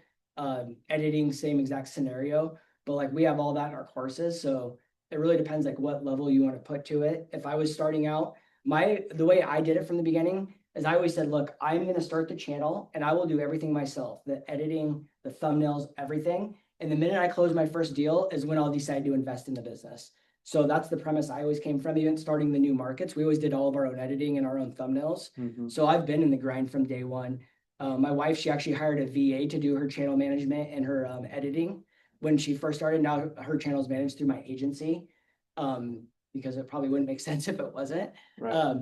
Editing, same exact scenario, but like we have all that in our courses. So it really depends like what level you want to put to it. If I was starting out, the way I did it from the beginning is I always said, look, I'm going to start the channel and I will do everything myself, the editing, the thumbnails, everything. And the minute I close my first deal is when I'll decide to invest in the business. So that's the premise I always came from, even starting the new markets. We always did all of our own editing and our own thumbnails. So I've been in the grind from day one. My wife, she actually hired a VA to do her channel management and her editing when she first started. Now her channel is managed through my agency, because it probably wouldn't make sense if it wasn't. Right.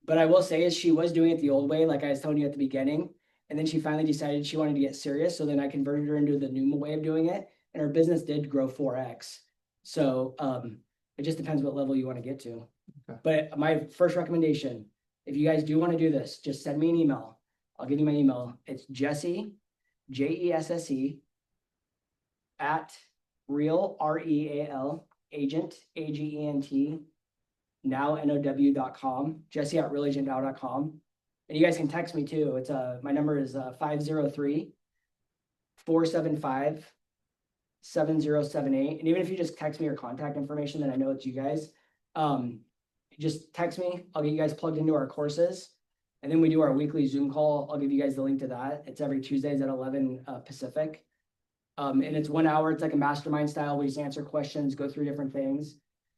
But I will say is she was doing it the old way, like I was telling you at the beginning. And then she finally decided she wanted to get serious. So then I converted her into the new way of doing it. And her business did grow 4x. So it just depends what level you want to get to. Okay. But my first recommendation, if you guys do want to do this, just send me an email. I'll give you my email. It's Jesse, Jesse, at real, REAL, agent, AGENT, now.com, Jesse at realagentnow.com. And you guys can text me too. It's my number is 503-475-7078. And even if you just text me your contact information, then I know it's you guys. Just text me. I'll get you guys plugged into our courses. And then we do our weekly Zoom call. I'll give you guys the link to that. It's every Tuesdays at 11 Pacific. And it's 1 hour. It's like a mastermind style. We just answer questions, go through different things.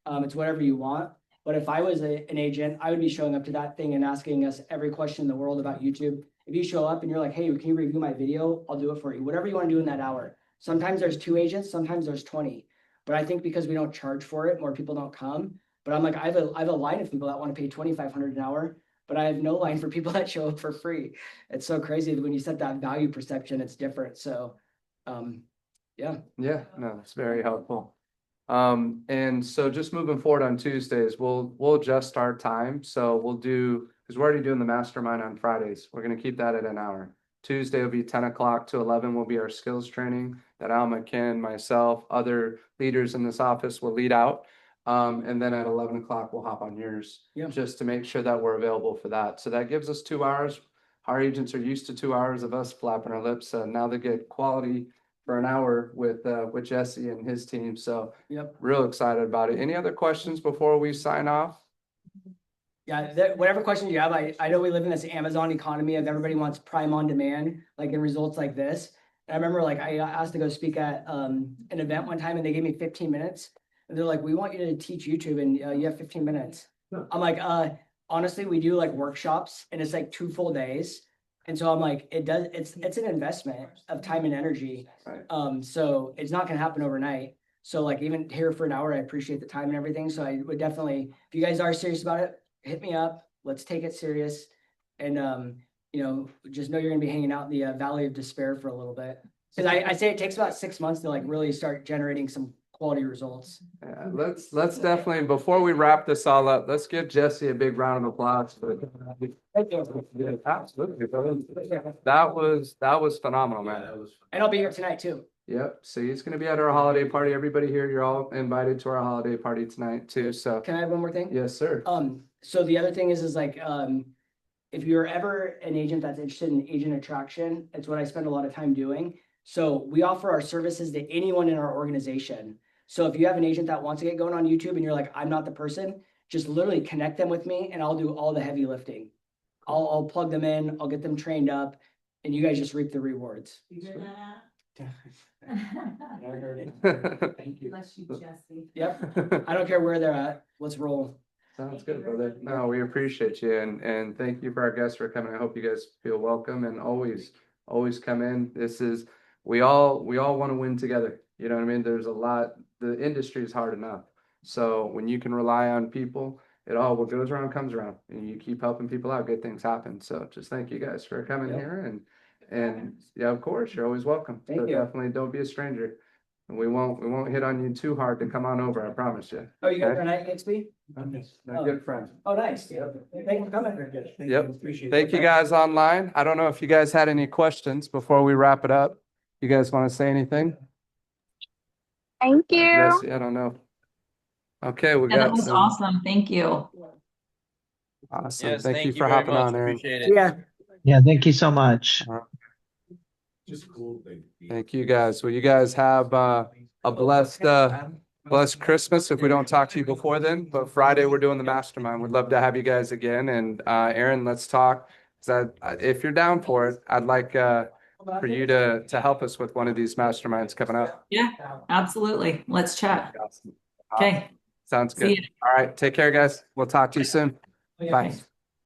It's whatever you want. But if I was an agent, I would be showing up to that thing and asking us every question in the world about YouTube. If you show up and you're like, hey, can you review my video? I'll do it for you. Whatever you want to do in that hour. Sometimes there's 2 agents, sometimes there's 20. But I think because we don't charge for it, more people don't come. But I'm like, I have a line of people that want to pay $2,500 an hour, but I have no line for people that show up for free. It's so crazy when you set that value perception, it's different. So, yeah. Yeah, no, it's very helpful. And so just moving forward on Tuesdays, we'll adjust our time. So we'll do, because we're already doing the mastermind on Fridays. We're going to keep that at an hour. Tuesday will be 10 o'clock to 11 will be our skills training that Alma, Ken, myself, other leaders in this office will lead out. And then at 11 o'clock, we'll hop on yours just to make sure that we're available for that. So that gives us 2 hours. our agents are used to 2 hours of us flapping our lips. Now they get quality for an hour with Jesse and his team. So Yep. real excited about it. Any other questions before we sign off? Yeah, whatever questions you have, I know we live in this Amazon economy of everybody wants prime on demand, like in results like this. And I remember like I asked to go speak at an event one time and they gave me 15 minutes. And they're like, we want you to teach YouTube and you have 15 minutes. I'm like, honestly, we do like workshops and it's like 2 full days. And so I'm like, it's an investment of time and energy. Right. So it's not gonna happen overnight. So like even here for an hour, I appreciate the time and everything. So I would definitely, if you guys are serious about it, hit me up. Let's take it serious. And, just know you're gonna be hanging out in the valley of despair for a little bit. Cause I say it takes about 6 months to like really start generating some quality results. Yeah, let's definitely, before we wrap this all up, let's give Jesse a big round of applause. Absolutely. That was phenomenal, man. And I'll be here tonight too. Yep. So he's going to be at our holiday party. Everybody here, you're all invited to our holiday party tonight too. So Can I have one more thing? yes, sir. So the other thing is like, if you're ever an agent that's interested in agent attraction, it's what I spend a lot of time doing. So we offer our services to anyone in our organization. So if you have an agent that wants to get going on YouTube and you're like, I'm not the person, just literally connect them with me and I'll do all the heavy lifting. I'll plug them in, I'll get them trained up, and you guys just reap the rewards. You hear that? I heard it. Thank you. Bless you, Jesse. Yep. I don't care where they're at. Let's roll. Sounds good, brother. No, we appreciate you and thank you for our guests for coming. I hope you guys feel welcome and always come in. We all want to win together. You know what I mean? There's a lot, the industry is hard enough. So when you can rely on people, what goes around comes around and you keep helping people out, good things happen. So just thank you guys for coming here and yeah, of course, you're always welcome. Thank So you. definitely don't be a stranger. And we won't hit on you too hard to come on over, I promise you. Oh, you guys Okay? are at eXp? They're good friends. Oh, nice. Thank you for coming. Yep. Thank you guys online. I don't know if you guys had any questions before we wrap it up. You guys want to say anything? Thank you. Jesse, I don't know. Okay, we Yeah, that got was some. awesome. Thank you. Awesome. Yes, Thank you for hopping on, Aaron. Appreciate it. Yeah. Yeah, thank you so much. Just a cool thing. Thank you guys. Well, you guys have a blessed Christmas if we don't talk to you before then. But Friday we're doing the mastermind. We'd love to have you guys again. And Aaron, let's talk. If you're down for it, I'd like for you to help us with one of these masterminds coming up. Yeah, absolutely. Let's chat. Awesome. Okay. Sounds See good. you. All right. Take care, guys. We'll talk to you soon. Bye.